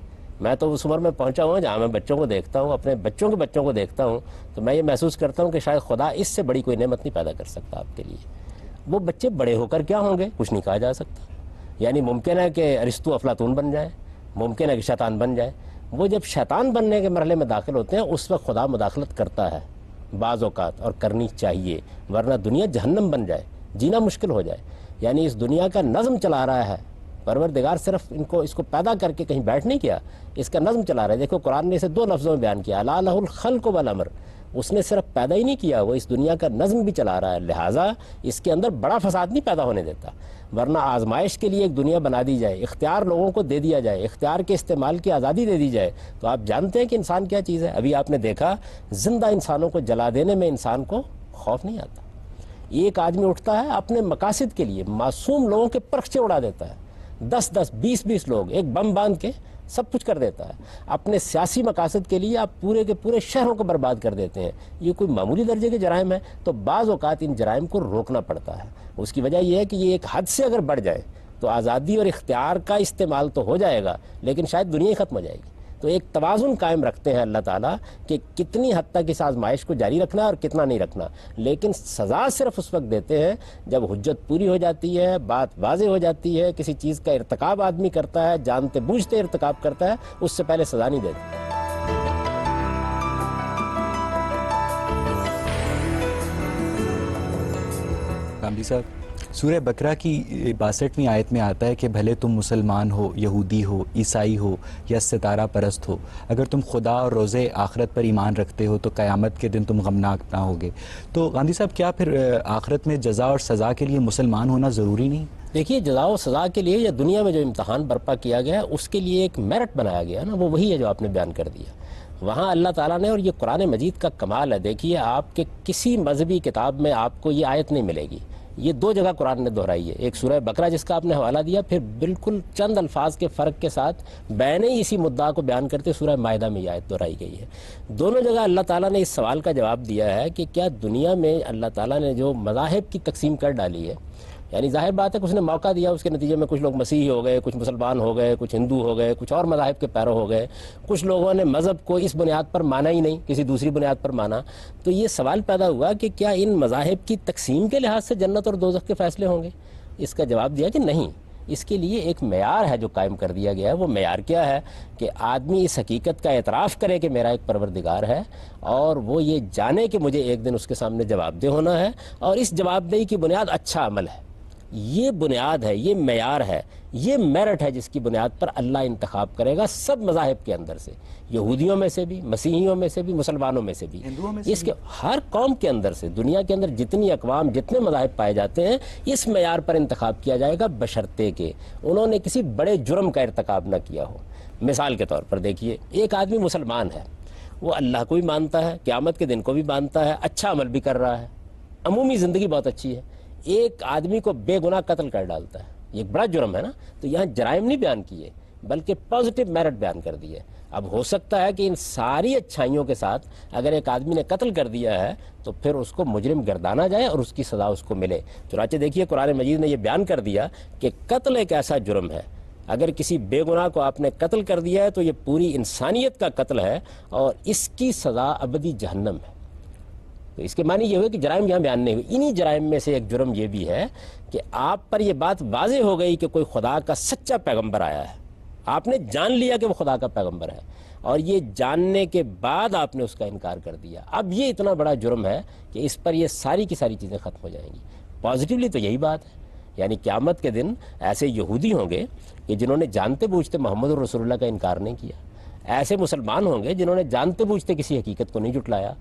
میں تو اس عمر میں پہنچا ہوں جہاں میں بچوں کو دیکھتا ہوں, اپنے بچوں کے بچوں کو دیکھتا ہوں, تو میں یہ محسوس کرتا ہوں کہ شاید خدا اس سے بڑی کوئی نعمت نہیں پیدا کر سکتا آپ کے لیے. وہ بچے بڑے ہو کر کیا ہوں گے کچھ نہیں کہا جا سکتا. یعنی ممکن ہے کہ ارسطو افلاطون بن جائے, ممکن ہے کہ شیطان بن جائے. وہ جب شیطان بننے کے مرحلے میں داخل ہوتے ہیں اس وقت خدا مداخلت کرتا ہے بعض اوقات, اور کرنی چاہیے, ورنہ دنیا جہنم بن جائے, جینا مشکل ہو جائے. یعنی اس دنیا کا نظم چلا رہا ہے پروردگار. صرف اس کو پیدا کر کے کہیں بیٹھ نہیں کیا, اس کا نظم چلا رہا ہے. دیکھو قرآن نے اسے 2 لفظوں میں بیان کیا, الا لہ الخلق والامر. اس نے صرف پیدا ہی نہیں کیا, وہ اس دنیا کا نظم بھی چلا رہا ہے. لہٰذا اس کے اندر بڑا فساد نہیں پیدا ہونے دیتا. ورنہ آزمائش کے لیے ایک دنیا بنا دی جائے, اختیار لوگوں کو دے دیا جائے, اختیار کے استعمال کی آزادی دے دی جائے, تو آپ جانتے ہیں کہ انسان کیا چیز ہے. ابھی آپ نے دیکھا زندہ انسانوں کو جلا دینے میں انسان کو خوف نہیں آتا. ایک آدمی اٹھتا ہے اپنے مقاصد کے لیے معصوم لوگوں کے پرخچے اڑا دیتا ہے. 10-10 20-20 لوگ ایک بم باندھ کے سب کچھ کر دیتا ہے. اپنے سیاسی مقاصد کے لیے آپ پورے کے پورے شہروں کو برباد کر دیتے ہیں. یہ کوئی معمولی درجے کے جرائم ہیں. تو بعض اوقات ان جرائم کو روکنا پڑتا ہے. اس کی وجہ یہ ہے کہ یہ ایک حد سے اگر بڑھ جائے تو آزادی اور اختیار کا استعمال تو ہو جائے گا, لیکن شاید دنیا ہی ختم ہو جائے گی. تو ایک توازن قائم رکھتے ہیں اللہ تعالیٰ کہ کتنی حد تک اس آزمائش کو جاری رکھنا ہے اور کتنا نہیں رکھنا. لیکن سزا صرف اس وقت دیتے ہیں جب حجت پوری ہو جاتی ہے, بات واضح ہو جاتی ہے, کسی چیز کا ارتکاب آدمی کرتا ہے, جانتے بوجھتے ارتکاب کرتا ہے, اس سے پہلے سزا نہیں دیتے. کاملی صاحب, سورہ بقرہ کی 62ویں آیت میں آتا ہے کہ بھلے تم مسلمان ہو, یہودی ہو, عیسائی ہو یا ستارہ پرست ہو, اگر تم خدا اور روز آخرت پر ایمان رکھتے ہو تو قیامت کے دن تم غمناک نہ ہوگے. تو گاندھی صاحب, کیا پھر آخرت میں جزا اور سزا کے لیے مسلمان ہونا ضروری نہیں؟ دیکھیے جزا و سزا کے لیے یا دنیا میں جو امتحان برپا کیا گیا ہے اس کے لیے ایک میرٹ بنایا گیا نا, وہ وہی ہے جو آپ نے بیان کر دیا. وہاں اللہ تعالیٰ نے, اور یہ قرآن مجید کا کمال ہے, دیکھیے آپ کے کسی مذہبی کتاب میں آپ کو یہ آیت نہیں ملے گی. یہ 2 جگہ قرآن نے دہرائی ہے. ایک سورہ بقرہ جس کا آپ نے حوالہ دیا, پھر بالکل چند الفاظ کے فرق کے ساتھ بین ہی اسی مدعا کو بیان کرتے سورہ مائدہ میں یہ آیت دہرائی گئی ہے. دونوں جگہ اللہ تعالیٰ نے اس سوال کا جواب دیا ہے کہ کیا دنیا میں اللہ تعالیٰ نے جو مذاہب کی تقسیم کر ڈالی ہے, یعنی ظاہر بات ہے کہ اس نے موقع دیا, اس کے نتیجے میں کچھ لوگ مسیحی ہو گئے, کچھ مسلمان ہو گئے, کچھ ہندو ہو گئے, کچھ اور مذاہب کے پیرو ہو گئے, کچھ لوگوں نے مذہب کو اس بنیاد پر مانا ہی نہیں, کسی دوسری بنیاد پر مانا. تو یہ سوال پیدا ہوا کہ کیا ان مذاہب کی تقسیم کے لحاظ سے جنت اور دوزخ کے فیصلے ہوں گے؟ اس کا جواب دیا کہ نہیں. اس کے لیے ایک معیار ہے جو قائم کر دیا گیا ہے. وہ معیار کیا ہے کہ آدمی اس حقیقت کا اعتراف کرے کہ میرا ایک پروردگار ہے, اور وہ یہ جانے کہ مجھے ایک دن اس کے سامنے جواب دہ ہونا ہے, اور اس جواب دہی کی بنیاد اچھا عمل ہے. یہ بنیاد ہے, یہ معیار ہے, یہ میرٹ ہے جس کی بنیاد پر اللہ انتخاب کرے گا سب مذاہب کے اندر سے, یہودیوں میں سے بھی, مسیحیوں میں سے بھی, مسلمانوں میں سے بھی, اس کے ہر قوم کے اندر سے. دنیا کے اندر جتنی اقوام, جتنے مذاہب پائے جاتے ہیں, اس معیار پر انتخاب کیا جائے گا بشرطے کہ انہوں نے کسی بڑے جرم کا ارتکاب نہ کیا ہو. مثال کے طور پر دیکھیے, ایک آدمی مسلمان ہے, وہ اللہ کو بھی مانتا ہے, قیامت کے دن کو بھی مانتا ہے, اچھا عمل بھی کر رہا ہے, عمومی زندگی بہت اچھی ہے. ایک آدمی کو بے گناہ قتل کر ڈالتا ہے, یہ ایک بڑا جرم ہے نا. تو یہاں جرائم نہیں بیان کیے بلکہ پازیٹیو میرٹ بیان کر دیے. اب ہو سکتا ہے کہ ان ساری اچھائیوں کے ساتھ اگر ایک آدمی نے قتل کر دیا ہے تو پھر اس کو مجرم گردانا جائے اور اس کی سزا اس کو ملے. چنانچہ دیکھیے قرآن مجید نے یہ بیان کر دیا کہ قتل ایک ایسا جرم ہے, اگر کسی بے گناہ کو آپ نے قتل کر دیا ہے تو یہ پوری انسانیت کا قتل ہے, اور اس کی سزا ابدی جہنم ہے. تو اس کے معنی یہ ہوئے کہ جرائم یہاں بیان نہیں ہوئے. انہی جرائم میں سے ایک جرم یہ بھی ہے کہ آپ پر یہ بات واضح ہو گئی کہ کوئی خدا کا سچا پیغمبر آیا ہے, آپ نے جان لیا کہ وہ خدا کا پیغمبر ہے, اور یہ جاننے کے بعد آپ نے اس کا انکار کر دیا. اب یہ اتنا بڑا جرم ہے کہ اس پر یہ ساری کی ساری چیزیں ختم ہو جائیں گی. پازیٹیولی تو یہی بات ہے, یعنی قیامت کے دن ایسے یہودی ہوں گے کہ جنہوں نے جانتے بوجھتے محمد رسول اللہ کا انکار نہیں کیا, ایسے مسلمان ہوں گے جنہوں نے جانتے بوجھتے کسی حقیقت کو نہیں جھٹلایا,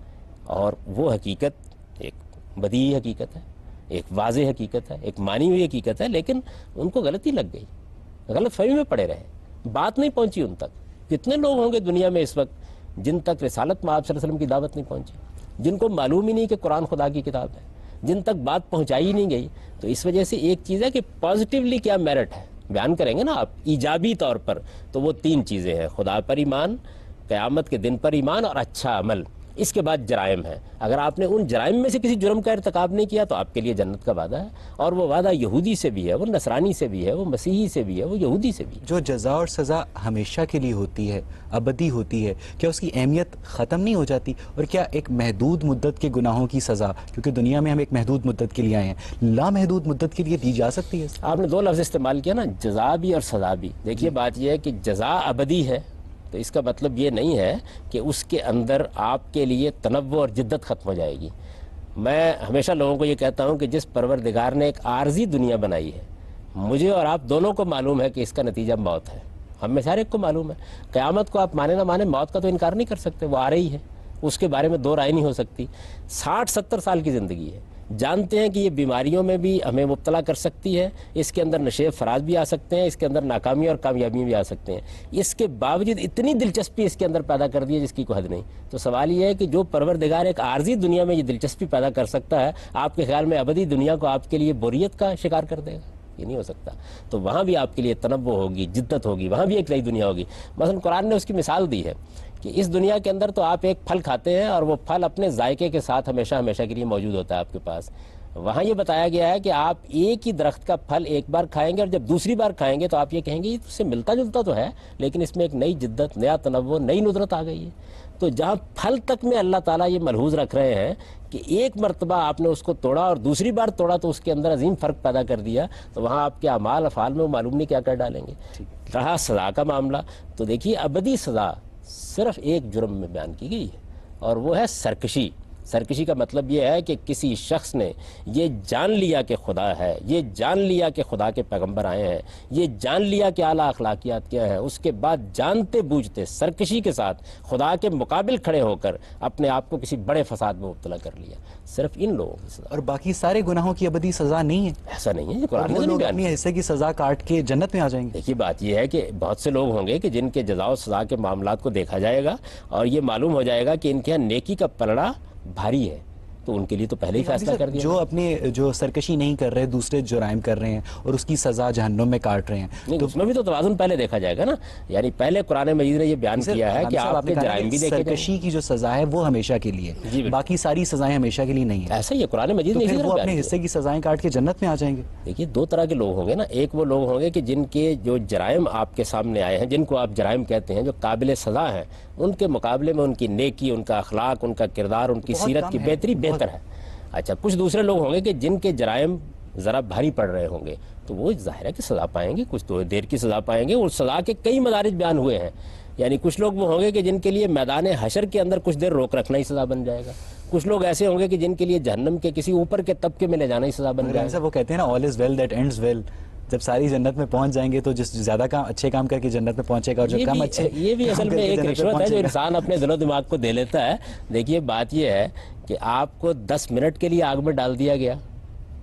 اور وہ حقیقت ایک بدیہی حقیقت ہے، ایک واضح حقیقت ہے، ایک مانی ہوئی حقیقت ہے، لیکن ان کو غلطی لگ گئی، غلط فہمی میں پڑے رہے، بات نہیں پہنچی ان تک۔ کتنے لوگ ہوں گے دنیا میں اس وقت جن تک رسالت میں آپ صلی اللہ علیہ وسلم کی دعوت نہیں پہنچی، جن کو معلوم ہی نہیں کہ قرآن خدا کی کتاب ہے، جن تک بات پہنچائی نہیں گئی۔ تو اس وجہ سے ایک چیز ہے کہ پازیٹیولی کیا میرٹ ہے بیان کریں گے نا آپ ایجابی طور پر، تو وہ 3 چیزیں ہیں: خدا پر ایمان، قیامت کے دن پر ایمان، اور اچھا عمل۔ اس کے بعد جرائم ہے، اگر آپ نے ان جرائم میں سے کسی جرم کا ارتکاب نہیں کیا تو آپ کے لیے جنت کا وعدہ ہے، اور وہ وعدہ یہودی سے بھی ہے، وہ نصرانی سے بھی ہے، وہ مسیحی سے بھی ہے، وہ یہودی سے بھی ہے۔ جو جزا اور سزا ہمیشہ کے لیے ہوتی ہے، ابدی ہوتی ہے، کیا اس کی اہمیت ختم نہیں ہو جاتی؟ اور کیا ایک محدود مدت کے گناہوں کی سزا، کیونکہ دنیا میں ہم ایک محدود مدت کے لیے آئے ہیں، لامحدود مدت کے لیے دی جا سکتی ہے؟ آپ نے 2 لفظ استعمال کیا نا، جزا بھی اور سزا بھی۔ دیکھیے بات یہ ہے کہ جزا ابدی ہے، تو اس کا مطلب یہ نہیں ہے کہ اس کے اندر آپ کے لیے تنوع اور جدت ختم ہو جائے گی۔ میں ہمیشہ لوگوں کو یہ کہتا ہوں کہ جس پروردگار نے ایک عارضی دنیا بنائی ہے، مجھے اور آپ دونوں کو معلوم ہے کہ اس کا نتیجہ موت ہے، ہم میں سے ہر ایک کو معلوم ہے۔ قیامت کو آپ مانے نہ مانے، موت کا تو انکار نہیں کر سکتے، وہ آ رہی ہے، اس کے بارے میں 2 رائے نہیں ہو سکتی۔ 60-70 سال کی زندگی ہے، جانتے ہیں کہ یہ بیماریوں میں بھی ہمیں مبتلا کر سکتی ہے، اس کے اندر نشے فراز بھی آ سکتے ہیں، اس کے اندر ناکامی اور کامیابی بھی آ سکتے ہیں، اس کے باوجود اتنی دلچسپی اس کے اندر پیدا کر دی ہے جس کی کوئی حد نہیں۔ تو سوال یہ ہے کہ جو پروردگار ایک عارضی دنیا میں یہ دلچسپی پیدا کر سکتا ہے، آپ کے خیال میں ابدی دنیا کو آپ کے لیے بوریت کا شکار کر دے گا؟ یہ نہیں ہو سکتا۔ تو وہاں بھی آپ کے لیے تنوع ہوگی، جدت ہوگی، وہاں بھی ایک نئی دنیا ہوگی۔ مثلا قرآن نے اس کی مثال دی ہے کہ اس دنیا کے اندر تو آپ ایک پھل کھاتے ہیں اور وہ پھل اپنے ذائقے کے ساتھ ہمیشہ ہمیشہ کے لیے موجود ہوتا ہے آپ کے پاس۔ وہاں یہ بتایا گیا ہے کہ آپ ایک ہی درخت کا پھل ایک بار کھائیں گے، اور جب دوسری بار کھائیں گے تو آپ یہ کہیں گے یہ اس سے ملتا جلتا تو ہے، لیکن اس میں ایک نئی جدت، نیا تنوع، نئی ندرت آ گئی ہے۔ تو جہاں پھل تک میں اللہ تعالیٰ یہ ملحوظ رکھ رہے ہیں کہ ایک مرتبہ آپ نے اس کو توڑا اور دوسری بار توڑا تو اس کے اندر عظیم فرق پیدا کر دیا، تو وہاں آپ کے اعمال افعال میں وہ معلوم نہیں کیا کر ڈالیں گے۔ رہا سزا کا معاملہ، تو دیکھیے ابدی سزا صرف ایک جرم میں بیان کی گئی ہے، اور وہ ہے سرکشی۔ سرکشی کا مطلب یہ ہے کہ کسی شخص نے یہ جان لیا کہ خدا ہے، یہ جان لیا کہ خدا کے پیغمبر آئے ہیں، یہ جان لیا کہ اعلیٰ اخلاقیات کیا ہیں، اس کے بعد جانتے بوجھتے سرکشی کے ساتھ خدا کے مقابل کھڑے ہو کر اپنے آپ کو کسی بڑے فساد میں مبتلا کر لیا۔ صرف ان لوگوں کی سزا، اور باقی سارے گناہوں کی ابدی سزا نہیں ہے؟ ایسا نہیں ہے، یہ قرآن وہ نے لوگ بیان اپنی کیا۔ حصے کی سزا کاٹ کے جنت میں آ جائیں گے؟ دیکھیے بات یہ ہے کہ بہت سے لوگ ہوں گے کہ جن کے جزا و سزا کے معاملات کو دیکھا جائے گا اور یہ معلوم ہو جائے گا کہ ان کے یہاں نیکی کا پلڑا بھاری ہے، تو ان کے لیے تو پہلے ہی فیصلہ کر دیا۔ جو اپنے جو سرکشی نہیں کر رہے، دوسرے جرائم کر رہے ہیں اور اس کی سزا جہنم میں کاٹ رہے ہیں، نہیں، اس میں بھی تو توازن پہلے دیکھا جائے گا نا، یعنی پہلے قرآن مجید نے یہ بیان کیا ہے کہ آپ کے جرائم بھی دیکھے جائیں۔ سرکشی کی جو سزا ہے وہ ہمیشہ کے لیے، باقی ساری سزائیں ہمیشہ کے لیے نہیں ہیں۔ ایسا ہی ہے، قرآن مجید تو نے پھر اسی طرح وہ بیان اپنے کیا۔ حصے کی سزائیں کاٹ کے جنت میں آ جائیں گے؟ دیکھیے 2 طرح کے لوگ ہوں گے نا، ایک وہ لوگ ہوں گے کہ جن کے جو جرائم آپ کے سامنے آئے ہیں، جن کو آپ جرائم کہتے ہیں، جو قابل سزا ہیں، ان کے مقابلے میں ان کی نیکی، ان کا اخلاق، ان کا کردار، ان کی سیرت کی بہتری بہتر ہے۔ اچھا، کچھ دوسرے لوگ ہوں گے کہ جن کے جرائم ذرا بھاری پڑ رہے ہوں گے، تو وہ ظاہر ہے کہ سزا پائیں گے، کچھ تو دیر کی سزا پائیں گے، اور سزا کے کئی مدارج بیان ہوئے ہیں۔ یعنی کچھ لوگ وہ ہوں گے کہ جن کے لیے میدان حشر کے اندر کچھ دیر روک رکھنا ہی سزا بن جائے گا، کچھ لوگ ایسے ہوں گے کہ جن کے لیے جہنم کے کسی اوپر کے طبقے میں لے جانا ہی سزا بن جائے گا۔ وہ کہتے ہیں نا all is well that ends well، جب ساری جنت میں پہنچ جائیں گے تو جس زیادہ کام اچھے کام کر کے جنت میں پہنچے گا، اور جو کم اچھے یہ بھی اصل میں ایک رشوت ہے جو انسان اپنے دل و دماغ کو دے لیتا ہے۔ دیکھیے بات یہ ہے کہ آپ کو 10 منٹ کے لیے آگ میں ڈال دیا گیا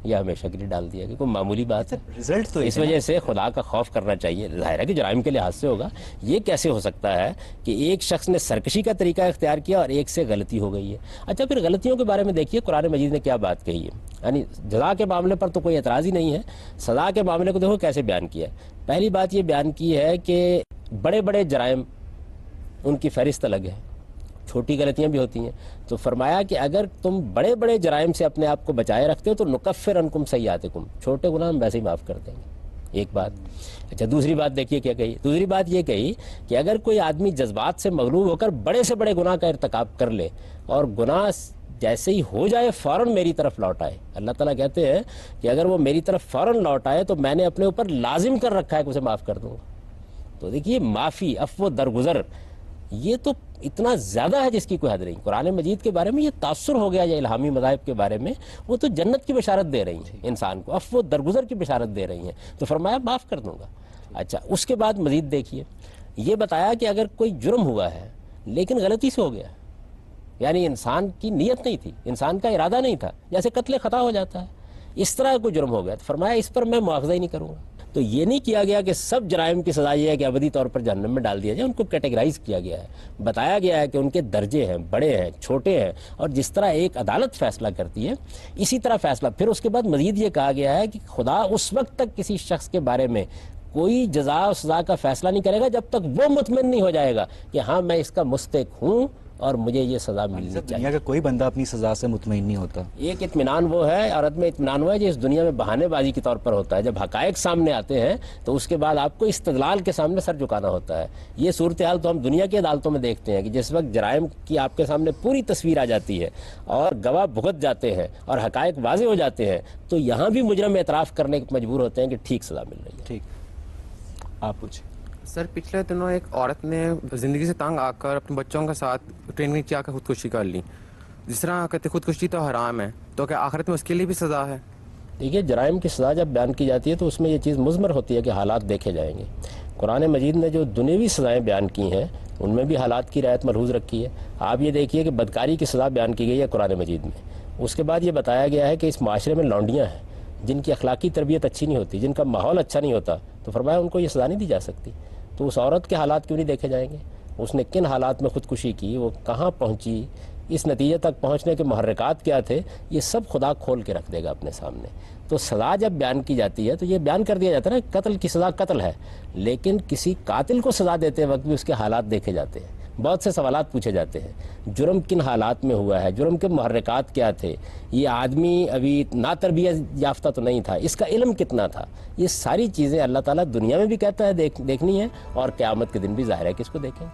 یا ہمیشہ کے لیے ڈال دیا گیا، کوئی معمولی بات ہے؟ رزلٹ تو اس وجہ سے خدا کا خوف کرنا چاہیے۔ ظاہر ہے کہ جرائم کے لحاظ سے ہوگا۔ یہ کیسے ہو سکتا ہے کہ ایک شخص نے سرکشی کا طریقہ اختیار کیا اور ایک سے غلطی ہو گئی ہے؟ اچھا، پھر غلطیوں کے بارے میں دیکھیے قرآن مجید نے کیا بات کہی ہے۔ یعنی جزا کے معاملے پر تو کوئی اعتراض ہی نہیں ہے، سزا کے معاملے کو دیکھو کیسے بیان کیا ہے۔ پہلی بات یہ بیان کی ہے کہ بڑے بڑے جرائم ان کی فہرست الگ ہے، چھوٹی غلطیاں بھی ہوتی ہیں، تو فرمایا کہ اگر تم بڑے بڑے جرائم سے اپنے آپ کو بچائے رکھتے ہو تو نکفر عنکم سیئاتکم، چھوٹے گناہ ہم ویسے ہی معاف کر دیں گے، ایک بات۔ اچھا، دوسری بات دیکھیے کیا کہی۔ دوسری بات یہ کہی کہ اگر کوئی آدمی جذبات سے مغلوب ہو کر بڑے سے بڑے گناہ کا ارتکاب کر لے اور گناہ جیسے ہی ہو جائے فوراً میری طرف لوٹ آئے، اللہ تعالیٰ کہتے ہیں کہ اگر وہ میری طرف فوراً لوٹ آئے تو میں نے اپنے اوپر لازم کر رکھا ہے کہ اسے معاف کر دوں گا۔ تو دیکھیے معافی، عفو، درگزر، یہ تو اتنا زیادہ ہے جس کی کوئی حد نہیں۔ قرآن مجید کے بارے میں یہ تاثر ہو گیا یا الہامی مذاہب کے بارے میں، وہ تو جنت کی بشارت دے رہی ہیں انسان کو، عفو درگزر کی بشارت دے رہی ہیں، تو فرمایا معاف کر دوں گا۔ اچھا، اس کے بعد مزید دیکھیے، یہ بتایا کہ اگر کوئی جرم ہوا ہے لیکن غلطی سے ہو گیا، یعنی انسان کی نیت نہیں تھی، انسان کا ارادہ نہیں تھا، جیسے قتل خطا ہو جاتا ہے، اس طرح کوئی جرم ہو گیا تو فرمایا اس پر میں مواخذہ ہی نہیں کروں گا۔ تو یہ نہیں کیا گیا کہ سب جرائم کی سزا یہ ہے کہ ابدی طور پر جہنم میں ڈال دیا جائے، ان کو کیٹیگرائز کیا گیا ہے، بتایا گیا ہے کہ ان کے درجے ہیں، بڑے ہیں، چھوٹے ہیں، اور جس طرح ایک عدالت فیصلہ کرتی ہے اسی طرح فیصلہ۔ پھر اس کے بعد مزید یہ کہا گیا ہے کہ خدا اس وقت تک کسی شخص کے بارے میں کوئی جزا و سزا کا فیصلہ نہیں کرے گا جب تک وہ مطمئن نہیں ہو جائے گا کہ ہاں میں اس کا مستحق ہوں اور مجھے یہ سزا ملنی چاہیے۔ دنیا کا کوئی بندہ اپنی سزا سے مطمئن نہیں ہوتا۔ ایک اطمینان وہ ہے، اور عدم اطمینان وہ ہے جو اس دنیا میں بہانے بازی کے طور پر ہوتا ہے۔ جب حقائق سامنے آتے ہیں تو اس کے بعد آپ کو استدلال کے سامنے سر جھکانا ہوتا ہے۔ یہ صورتحال تو ہم دنیا کی عدالتوں میں دیکھتے ہیں کہ جس وقت جرائم کی آپ کے سامنے پوری تصویر آ جاتی ہے اور گواہ بھگت جاتے ہیں اور حقائق واضح ہو جاتے ہیں تو یہاں بھی مجرم اعتراف کرنے کے مجبور ہوتے ہیں کہ ٹھیک سزا مل رہی ہے۔ ٹھیک، آپ پوچھیں۔ سر پچھلے دنوں ایک عورت نے زندگی سے تنگ آ کر اپنے بچوں کے ساتھ ٹرین میں نیچے آ کر خودکشی کر لی۔ جس طرح کہتے خودکشی تو حرام ہے، تو کیا آخرت میں اس کے لیے بھی سزا ہے؟ دیکھیے، جرائم کی سزا جب بیان کی جاتی ہے تو اس میں یہ چیز مضمر ہوتی ہے کہ حالات دیکھے جائیں گے۔ قرآن مجید نے جو دنیوی سزائیں بیان کی ہیں ان میں بھی حالات کی رعایت ملحوظ رکھی ہے۔ آپ یہ دیکھیے کہ بدکاری کی سزا بیان کی گئی ہے قرآن مجید میں، اس کے بعد یہ بتایا گیا ہے کہ اس معاشرے میں لونڈیاں ہیں جن کی اخلاقی تربیت اچھی نہیں ہوتی، جن کا ماحول اچھا نہیں ہوتا، تو فرمایا ان کو یہ سزا نہیں دی جا سکتی۔ تو اس عورت کے حالات کیوں نہیں دیکھے جائیں گے؟ اس نے کن حالات میں خودکشی کی، وہ کہاں پہنچی، اس نتیجے تک پہنچنے کے محرکات کیا تھے، یہ سب خدا کھول کے رکھ دے گا اپنے سامنے۔ تو سزا جب بیان کی جاتی ہے تو یہ بیان کر دیا جاتا ہے نا، قتل کی سزا قتل ہے، لیکن کسی قاتل کو سزا دیتے وقت بھی اس کے حالات دیکھے جاتے ہیں، بہت سے سوالات پوچھے جاتے ہیں۔ جرم کن حالات میں ہوا ہے، جرم کے محرکات کیا تھے، یہ آدمی ابھی نا تربیت یافتہ تو نہیں تھا، اس کا علم کتنا تھا، یہ ساری چیزیں اللہ تعالیٰ دنیا میں بھی کہتا ہے دیکھنی ہے، اور قیامت کے دن بھی ظاہر ہے کہ اس کو دیکھیں۔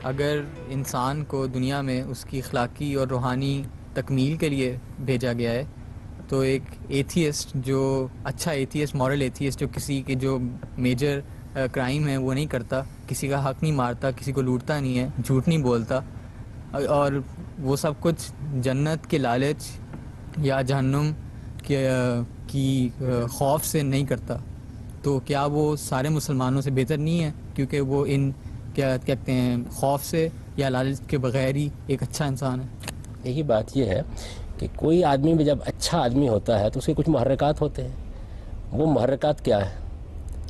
اگر انسان کو دنیا میں اس کی اخلاقی اور روحانی تکمیل کے لیے بھیجا گیا ہے تو ایک ایتھیسٹ، جو اچھا ایتھیسٹ، مورل ایتھیسٹ، جو کسی کے جو میجر کرائم ہے وہ نہیں کرتا، کسی کا حق نہیں مارتا، کسی کو لوٹتا نہیں ہے، جھوٹ نہیں بولتا، اور وہ سب کچھ جنت کے لالچ یا جہنم کی خوف سے نہیں کرتا، تو کیا وہ سارے مسلمانوں سے بہتر نہیں ہے؟ کیونکہ وہ ان کیا کہتے ہیں خوف سے یا لالچ کے بغیر ہی ایک اچھا انسان ہے۔ یہی بات یہ ہے کہ کوئی آدمی بھی جب اچھا آدمی ہوتا ہے تو اس کے کچھ محرکات ہوتے ہیں، وہ محرکات کیا ہے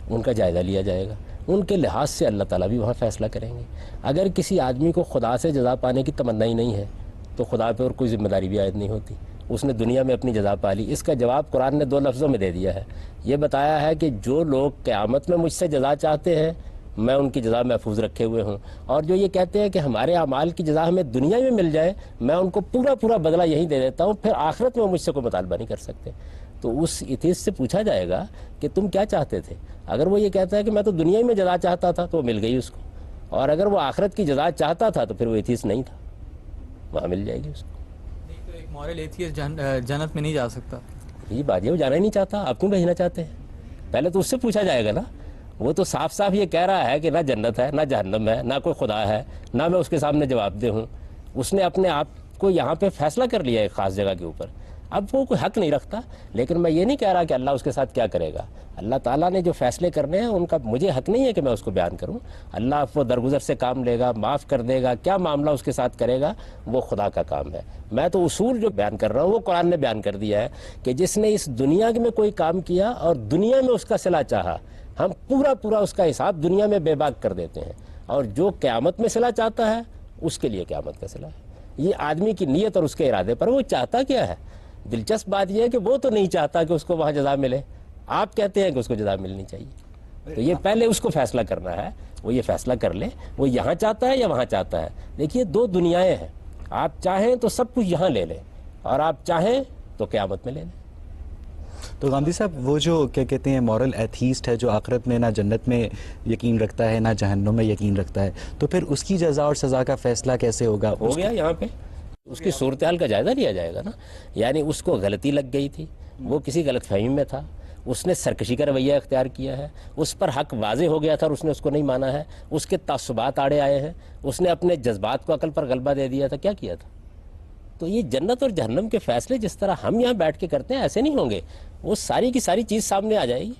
ان کا جائزہ لیا جائے گا، ان کے لحاظ سے اللہ تعالیٰ بھی وہاں فیصلہ کریں گے۔ اگر کسی آدمی کو خدا سے جزا پانے کی تمنا ہی نہیں ہے تو خدا پہ اور کوئی ذمہ داری بھی عائد نہیں ہوتی، اس نے دنیا میں اپنی جزا پا لی۔ اس کا جواب قرآن نے 2 لفظوں میں دے دیا ہے، یہ بتایا ہے کہ جو لوگ قیامت میں مجھ سے جزا چاہتے ہیں میں ان کی جزا محفوظ رکھے ہوئے ہوں، اور جو یہ کہتے ہیں کہ ہمارے اعمال کی جزا ہمیں دنیا میں مل جائے میں ان کو پورا بدلہ یہی دے دیتا ہوں، پھر آخرت میں مجھ سے کوئی مطالبہ نہیں کر سکتے۔ تو اس ایتھیسٹ سے پوچھا جائے گا کہ تم کیا چاہتے تھے؟ اگر وہ یہ کہتا ہے کہ میں تو دنیا میں جزا چاہتا تھا تو وہ مل گئی اس کو، اور اگر وہ آخرت کی جزا چاہتا تھا تو پھر وہ ایتھیسٹ نہیں تھا، وہاں مل جائے گی اس کو۔ نہیں تو ایک مورل ایتھیسٹ جنت میں نہیں جا سکتا؟ یہ بات ہے، وہ جانا ہی نہیں چاہتا، آپ کیوں بھیجنا چاہتے ہیں؟ پہلے تو اس سے پوچھا جائے گا نا، وہ تو صاف صاف یہ کہہ رہا ہے کہ نہ جنت ہے، نہ جہنم ہے، نہ کوئی خدا ہے، نہ میں اس کے سامنے جواب دہ ہوں۔ اس نے اپنے آپ کو یہاں پہ فیصلہ کر لیا ایک خاص جگہ کے اوپر، اب وہ کوئی حق نہیں رکھتا۔ لیکن میں یہ نہیں کہہ رہا کہ اللہ اس کے ساتھ کیا کرے گا، اللہ تعالیٰ نے جو فیصلے کرنے ہیں ان کا مجھے حق نہیں ہے کہ میں اس کو بیان کروں۔ اللہ وہ درگزر سے کام لے گا، معاف کر دے گا، کیا معاملہ اس کے ساتھ کرے گا وہ خدا کا کام ہے۔ میں تو اصول جو بیان کر رہا ہوں وہ قرآن نے بیان کر دیا ہے کہ جس نے اس دنیا میں کوئی کام کیا اور دنیا میں اس کا صلہ چاہا، ہم پورا اس کا حساب دنیا میں بے باک کر دیتے ہیں، اور جو قیامت میں صلہ چاہتا ہے اس کے لیے قیامت کا صلہ ہے۔ یہ آدمی کی نیت اور اس کے ارادے پر، وہ چاہتا کیا ہے۔ دلچسپ بات یہ ہے کہ وہ تو نہیں چاہتا کہ اس کو وہاں جزا ملے، آپ کہتے ہیں کہ اس کو جزا ملنی چاہیے۔ تو یہ پہلے اس کو فیصلہ کرنا ہے، وہ یہ فیصلہ کر لے وہ یہاں چاہتا ہے یا وہاں چاہتا ہے۔ دیکھیے 2 دنیایں ہیں، آپ چاہیں تو سب کچھ یہاں لے لیں اور آپ چاہیں تو قیامت میں لے لیں۔ تو گاندھی صاحب، وہ جو کیا کہتے ہیں مورل ایتھیسٹ ہے جو آخرت میں نہ جنت میں یقین رکھتا ہے نہ جہنم میں یقین رکھتا ہے، تو پھر اس کی جزا اور سزا کا فیصلہ کیسے ہوگا؟ ہو گیا یہاں پہ اس کی صورتحال کا جائزہ لیا جائے گا نا۔ یعنی اس کو غلطی لگ گئی تھی، وہ کسی غلط فہمی میں تھا، اس نے سرکشی کا رویہ اختیار کیا ہے، اس پر حق واضح ہو گیا تھا اور اس نے اس کو نہیں مانا ہے، اس کے تعصبات آڑے آئے ہیں، اس نے اپنے جذبات کو عقل پر غلبہ دے دیا تھا، کیا کیا تھا؟ تو یہ جنت اور جہنم کے فیصلے جس طرح ہم یہاں بیٹھ کے کرتے ہیں ایسے نہیں ہوں گے، وہ ساری کی ساری چیز سامنے آ جائے گی۔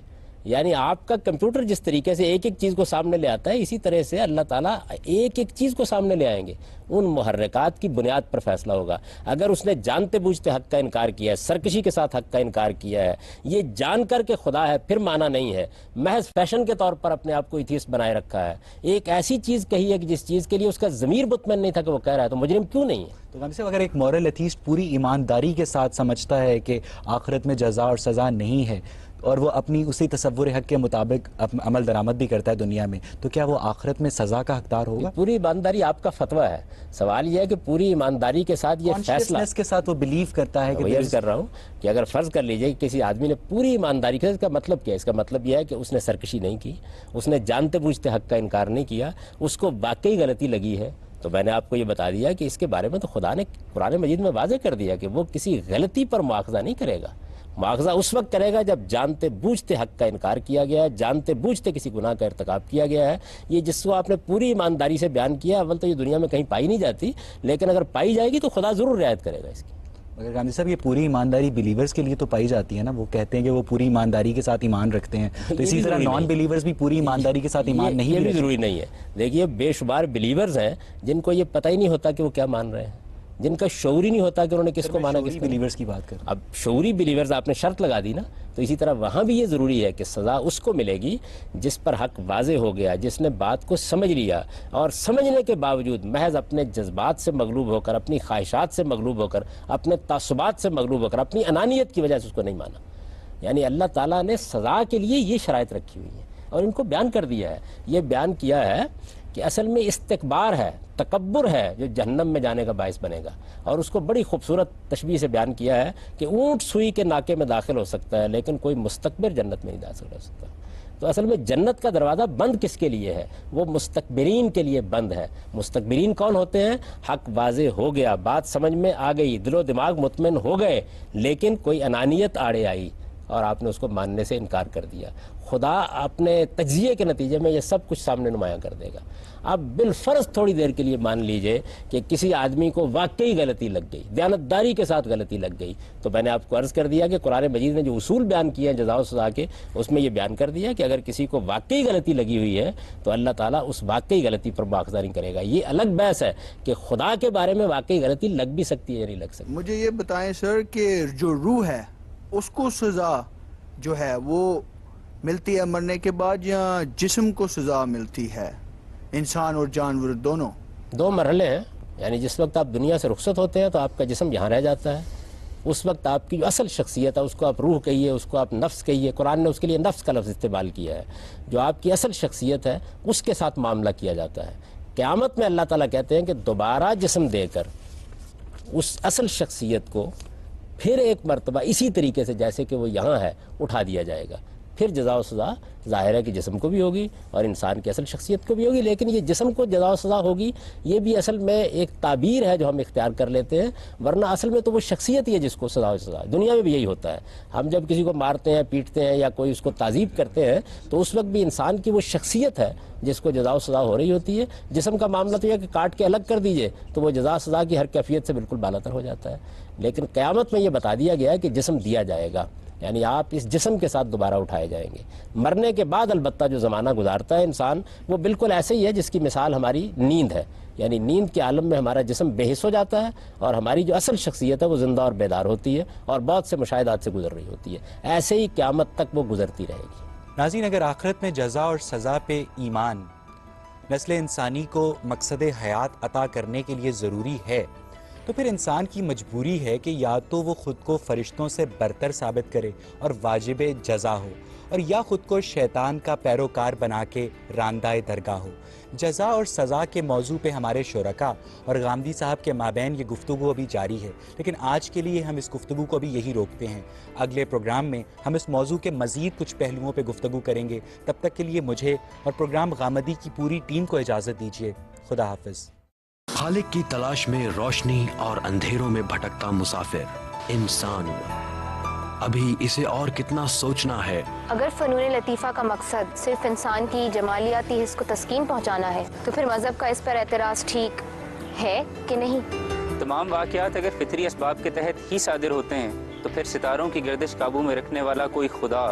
یعنی آپ کا کمپیوٹر جس طریقے سے ایک ایک چیز کو سامنے لے آتا ہے، اسی طرح سے اللہ تعالیٰ ایک ایک چیز کو سامنے لے آئیں گے. ان محرکات کی بنیاد پر فیصلہ ہوگا. اگر اس نے جانتے بوجھتے حق کا انکار کیا ہے، سرکشی کے ساتھ حق کا انکار کیا ہے، یہ جان کر کے خدا ہے، پھر مانا نہیں ہے، محض فیشن کے طور پر اپنے آپ کو ایتھیسٹ بنائے رکھا ہے، ایک ایسی چیز کہی ہے کہ جس چیز کے لیے اس کا ضمیر مطمئن نہیں تھا کہ وہ کہہ رہا ہے، تو مجرم کیوں نہیں ہے؟ تو غامدی صاحب اگر ایک مورل ایتھیسٹ پوری ایمانداری کے ساتھ سمجھتا ہے کہ آخرت میں جزا اور سزا نہیں ہے اور وہ اپنی اسی تصور حق کے مطابق عمل درآمد بھی کرتا ہے دنیا میں، تو کیا وہ آخرت میں سزا کا حقدار ہوگا؟ پوری ایمانداری آپ کا فتویٰ ہے. سوال یہ ہے کہ پوری ایمانداری کے ساتھ یہ فیصلہ کانشیسنس کے ساتھ وہ بلیو کرتا ہے کہ میں عرض کر رہا ہوں کہ اگر فرض کر لیجئے کہ کسی آدمی نے پوری ایمانداری کے ساتھ، اس کا مطلب کیا ہے؟ اس کا مطلب یہ ہے کہ اس نے سرکشی نہیں کی، اس نے جانتے بوجھتے حق کا انکار نہیں کیا، اس کو واقعی غلطی لگی ہے. تو میں نے آپ کو یہ بتا دیا کہ اس کے بارے میں تو خدا نے قرآن مجید میں واضح کر دیا کہ وہ کسی غلطی پر مواخذہ نہیں کرے گا. مواخذہ اس وقت کرے گا جب جانتے بوجھتے حق کا انکار کیا گیا ہے، جانتے بوجھتے کسی گناہ کا ارتکاب کیا گیا ہے. یہ جس کو آپ نے پوری ایمانداری سے بیان کیا، اول تو یہ دنیا میں کہیں پائی نہیں جاتی، لیکن اگر پائی جائے گی تو خدا ضرور رعایت کرے گا اس کی. مگر غامدی صاحب یہ پوری ایمانداری بلیورز کے لیے تو پائی جاتی ہے نا، وہ کہتے ہیں کہ وہ پوری ایمانداری کے ساتھ ایمان رکھتے ہیں، تو اسی طرح نان بلیورز بھی پوری ایمانداری کے ساتھ ایمان نہیں یہ بھی رکھتے. ضروری نہیں ہے. دیکھیے بے شمار بلیورز ہیں جن کو یہ پتہ ہی نہیں ہوتا کہ وہ کیا مان رہے ہیں، جن کا شعور ہی نہیں ہوتا کہ انہوں نے کس کو مانا، کس کو بلیورز کی بات کر. اب شعوری بلیورز آپ نے شرط لگا دی نا، تو اسی طرح وہاں بھی یہ ضروری ہے کہ سزا اس کو ملے گی جس پر حق واضح ہو گیا، جس نے بات کو سمجھ لیا اور سمجھنے کے باوجود محض اپنے جذبات سے مغلوب ہو کر، اپنی خواہشات سے مغلوب ہو کر، اپنے تعصبات سے مغلوب ہو کر، اپنی انانیت کی وجہ سے اس کو نہیں مانا. یعنی اللہ تعالیٰ نے سزا کے لیے یہ شرائط رکھی ہوئی ہیں اور ان کو بیان کر دیا ہے. یہ بیان کیا ہے کہ اصل میں استکبار ہے، تکبر ہے جو جہنم میں جانے کا باعث بنے گا. اور اس کو بڑی خوبصورت تشبیہ سے بیان کیا ہے کہ اونٹ سوئی کے ناکے میں داخل ہو سکتا ہے لیکن کوئی مستکبر جنت میں نہیں داخل ہو سکتا. تو اصل میں جنت کا دروازہ بند کس کے لیے ہے؟ وہ مستکبرین کے لیے بند ہے. مستکبرین کون ہوتے ہیں؟ حق واضح ہو گیا، بات سمجھ میں آ گئی، دل و دماغ مطمئن ہو گئے، لیکن کوئی انانیت آڑے آئی اور آپ نے اس کو ماننے سے انکار کر دیا. خدا اپنے تجزیے کے نتیجے میں یہ سب کچھ سامنے نمایاں کر دے گا. اب بالفرض تھوڑی دیر کے لیے مان لیجئے کہ کسی آدمی کو واقعی غلطی لگ گئی، دیانتداری کے ساتھ غلطی لگ گئی، تو میں نے آپ کو عرض کر دیا کہ قرآن مجید نے جو اصول بیان کیے ہیں جزا و سزا کے، اس میں یہ بیان کر دیا کہ اگر کسی کو واقعی غلطی لگی ہوئی ہے تو اللہ تعالیٰ اس واقعی غلطی پر مواخذہ نہیں کرے گا. یہ الگ بحث ہے کہ خدا کے بارے میں واقعی غلطی لگ بھی سکتی ہے یا نہیں لگ سکتی. مجھے یہ بتائیں سر کہ جو روح ہے اس کو سزا جو ہے وہ ملتی ہے مرنے کے بعد یا جسم کو سزا ملتی ہے؟ انسان اور جانور دونوں دو مرحلے ہیں. یعنی جس وقت آپ دنیا سے رخصت ہوتے ہیں تو آپ کا جسم یہاں رہ جاتا ہے، اس وقت آپ کی جو اصل شخصیت ہے اس کو آپ روح کہیے، اس کو آپ نفس کہیے، قرآن نے اس کے لیے نفس کا لفظ استعمال کیا ہے. جو آپ کی اصل شخصیت ہے اس کے ساتھ معاملہ کیا جاتا ہے. قیامت میں اللہ تعالیٰ کہتے ہیں کہ دوبارہ جسم دے کر اس اصل شخصیت کو پھر ایک مرتبہ اسی طریقے سے جیسے کہ وہ یہاں ہے اٹھا دیا جائے گا. پھر جزا و سزا ظاہر ہے کہ جسم کو بھی ہوگی اور انسان کی اصل شخصیت کو بھی ہوگی، لیکن یہ جسم کو جزا و سزا ہوگی یہ بھی اصل میں ایک تعبیر ہے جو ہم اختیار کر لیتے ہیں، ورنہ اصل میں تو وہ شخصیت ہی ہے جس کو سزا و سزا. دنیا میں بھی یہی ہوتا ہے. ہم جب کسی کو مارتے ہیں، پیٹتے ہیں یا کوئی اس کو تعذیب کرتے ہیں تو اس وقت بھی انسان کی وہ شخصیت ہے جس کو جزا و سزا ہو رہی ہوتی ہے. جسم کا معاملہ تو یہ کہ کاٹ کے الگ کر دیجئے تو وہ جزا سزا کی ہر کیفیت سے بالکل بالاتر ہو جاتا ہے. لیکن قیامت میں یہ بتا دیا گیا ہے کہ جسم دیا جائے گا، یعنی آپ اس جسم کے ساتھ دوبارہ اٹھائے جائیں گے. مرنے کے بعد البتہ جو زمانہ گزارتا ہے انسان وہ بالکل ایسے ہی ہے جس کی مثال ہماری نیند ہے. یعنی نیند کے عالم میں ہمارا جسم بے حس ہو جاتا ہے اور ہماری جو اصل شخصیت ہے وہ زندہ اور بیدار ہوتی ہے اور بہت سے مشاہدات سے گزر رہی ہوتی ہے. ایسے ہی قیامت تک وہ گزرتی رہے گی. ناظرین، اگر آخرت میں جزا اور سزا پہ ایمان نسل انسانی کو مقصد حیات عطا کرنے کے لیے ضروری ہے تو پھر انسان کی مجبوری ہے کہ یا تو وہ خود کو فرشتوں سے برتر ثابت کرے اور واجب جزا ہو، اور یا خود کو شیطان کا پیروکار بنا کے راندہ درگاہ ہو. جزا اور سزا کے موضوع پہ ہمارے شرکاء اور غامدی صاحب کے مابین یہ گفتگو ابھی جاری ہے، لیکن آج کے لیے ہم اس گفتگو کو بھی یہی روکتے ہیں. اگلے پروگرام میں ہم اس موضوع کے مزید کچھ پہلوؤں پہ گفتگو کریں گے. تب تک کے لیے مجھے اور پروگرام غامدی کی پوری ٹیم کو اجازت دیجیے. خدا حافظ. خالق کی تلاش میں روشنی اور اندھیروں میں بھٹکتا مسافر انسان، ابھی اسے اور کتنا سوچنا ہے. اگر فنون لطیفہ کا مقصد صرف انسان کی جمالیاتی حس کو تسکین پہنچانا ہے تو پھر مذہب کا اس پر اعتراض ٹھیک ہے کہ نہیں؟ تمام واقعات اگر فطری اسباب کے تحت ہی صادر ہوتے ہیں تو پھر ستاروں کی گردش قابو میں رکھنے والا کوئی خدا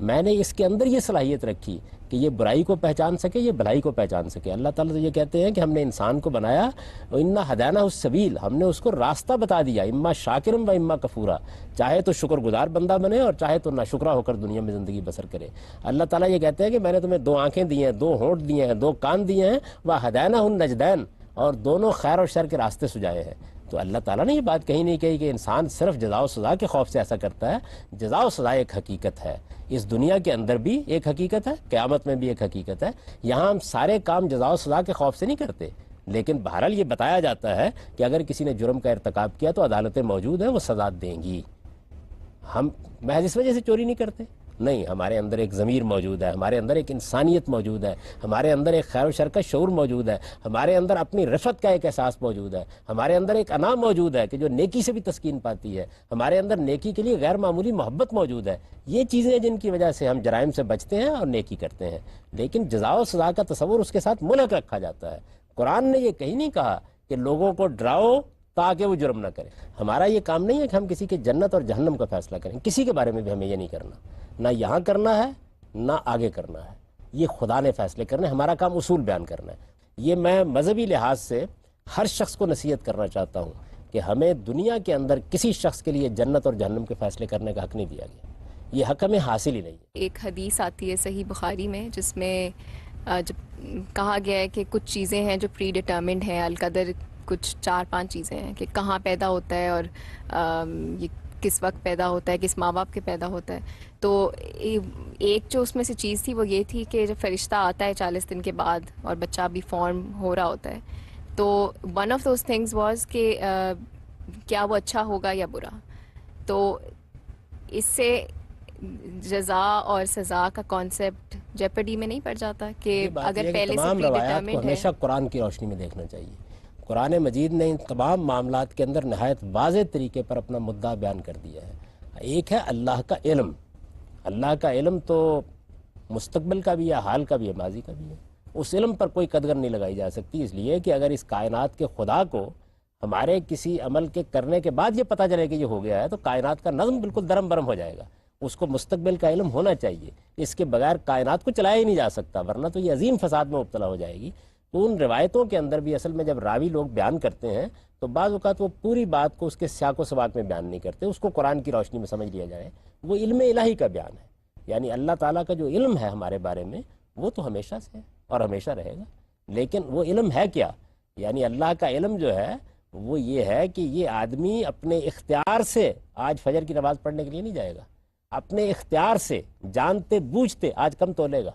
میں نے اس کے اندر یہ صلاحیت رکھی کہ یہ برائی کو پہچان سکے، یہ بھلائی کو پہچان سکے۔ اللہ تعالیٰ تو یہ کہتے ہیں کہ ہم نے انسان کو بنایا، اِنَّا ہَدَيْنَاهُ السَّبِيلَ، ہم نے اس کو راستہ بتا دیا، اما شاکرم و اما کفورا، چاہے تو شکر گزار بندہ بنے اور چاہے تو ناشکرا ہو کر دنیا میں زندگی بسر کرے۔ اللہ تعالیٰ یہ کہتے ہیں کہ میں نے تمہیں 2 آنکھیں دی ہیں، 2 ہونٹ دیے ہیں، 2 کان دیے ہیں، وَهَدَيْنَاهُ النَّجْدَيْنِ، اور دونوں خیر اور شر کے راستے سجائے ہیں۔ تو اللہ تعالیٰ نے یہ بات کہیں نہیں کہی کہ انسان صرف جزا و سزا کے خوف سے ایسا کرتا ہے۔ جزا و سزا ایک حقیقت ہے، اس دنیا کے اندر بھی ایک حقیقت ہے، قیامت میں بھی ایک حقیقت ہے۔ یہاں ہم سارے کام جزا و سزا کے خوف سے نہیں کرتے، لیکن بہرحال یہ بتایا جاتا ہے کہ اگر کسی نے جرم کا ارتکاب کیا تو عدالتیں موجود ہیں، وہ سزا دیں گی۔ ہم محض اس وجہ سے چوری نہیں کرتے، نہیں، ہمارے اندر ایک ضمیر موجود ہے، ہمارے اندر ایک انسانیت موجود ہے، ہمارے اندر ایک خیر و شر کا شعور موجود ہے، ہمارے اندر اپنی رفت کا ایک احساس موجود ہے، ہمارے اندر ایک انا موجود ہے کہ جو نیکی سے بھی تسکین پاتی ہے، ہمارے اندر نیکی کے لیے غیر معمولی محبت موجود ہے۔ یہ چیزیں جن کی وجہ سے ہم جرائم سے بچتے ہیں اور نیکی کرتے ہیں، لیکن جزا و سزا کا تصور اس کے ساتھ ملحق رکھا جاتا ہے۔ قرآن نے یہ کہیں نہیں کہا کہ لوگوں کو ڈراؤ تاکہ وہ جرم نہ کریں۔ ہمارا یہ کام نہیں ہے کہ ہم کسی کے جنت اور جہنم کا فیصلہ کریں، کسی کے بارے میں بھی ہمیں یہ نہیں کرنا، نہ یہاں کرنا ہے نہ آگے کرنا ہے، یہ خدا نے فیصلے کرنے، ہمارا کام اصول بیان کرنا ہے۔ یہ میں مذہبی لحاظ سے ہر شخص کو نصیحت کرنا چاہتا ہوں کہ ہمیں دنیا کے اندر کسی شخص کے لیے جنت اور جہنم کے فیصلے کرنے کا حق نہیں دیا گیا، یہ حق ہمیں حاصل ہی نہیں ہے۔ ایک حدیث آتی ہے صحیح بخاری میں جس میں جب کہا گیا ہے کہ کچھ چیزیں ہیں جو پری ڈٹرمنڈ ہیں، القدر کچھ 4-5 چیزیں ہیں کہ کہاں پیدا ہوتا ہے اور یہ کس وقت پیدا ہوتا ہے، کس ماں باپ کے پیدا ہوتا ہے۔ تو ایک جو اس میں سے چیز تھی وہ یہ تھی کہ جب فرشتہ آتا ہے 40 دن کے بعد اور بچہ بھی فارم ہو رہا ہوتا ہے، تو one of those things was کہ کیا وہ اچھا ہوگا یا برا۔ تو اس سے جزا اور سزا کا کانسیپٹ جیپرڈی میں نہیں پڑ جاتا کہ اگر پہلے سے پری ڈٹرمنڈ ہے۔ ہمیشہ قرآن کی روشنی میں دیکھنا چاہیے۔ قرآن مجید نے ان تمام معاملات کے اندر نہایت واضح طریقے پر اپنا مدعا بیان کر دیا ہے۔ ایک ہے اللہ کا علم، اللہ کا علم تو مستقبل کا بھی ہے، حال کا بھی ہے، ماضی کا بھی ہے۔ اس علم پر کوئی قدر نہیں لگائی جا سکتی، اس لیے کہ اگر اس کائنات کے خدا کو ہمارے کسی عمل کے کرنے کے بعد یہ پتہ چلے کہ یہ ہو گیا ہے تو کائنات کا نظم بالکل درم برم ہو جائے گا۔ اس کو مستقبل کا علم ہونا چاہیے، اس کے بغیر کائنات کو چلایا ہی نہیں جا سکتا، ورنہ تو یہ عظیم فساد میں مبتلا ہو جائے گی۔ تو ان روایتوں کے اندر بھی اصل میں جب راوی لوگ بیان کرتے ہیں تو بعض اوقات وہ پوری بات کو اس کے سیاق و سباق میں بیان نہیں کرتے، اس کو قرآن کی روشنی میں سمجھ لیا جائے۔ وہ علم الہی کا بیان ہے، یعنی اللہ تعالیٰ کا جو علم ہے ہمارے بارے میں وہ تو ہمیشہ سے ہے اور ہمیشہ رہے گا، لیکن وہ علم ہے کیا؟ یعنی اللہ کا علم جو ہے وہ یہ ہے کہ یہ آدمی اپنے اختیار سے آج فجر کی نماز پڑھنے کے لیے نہیں جائے گا، اپنے اختیار سے جانتے بوجھتے آج کم تولے گا،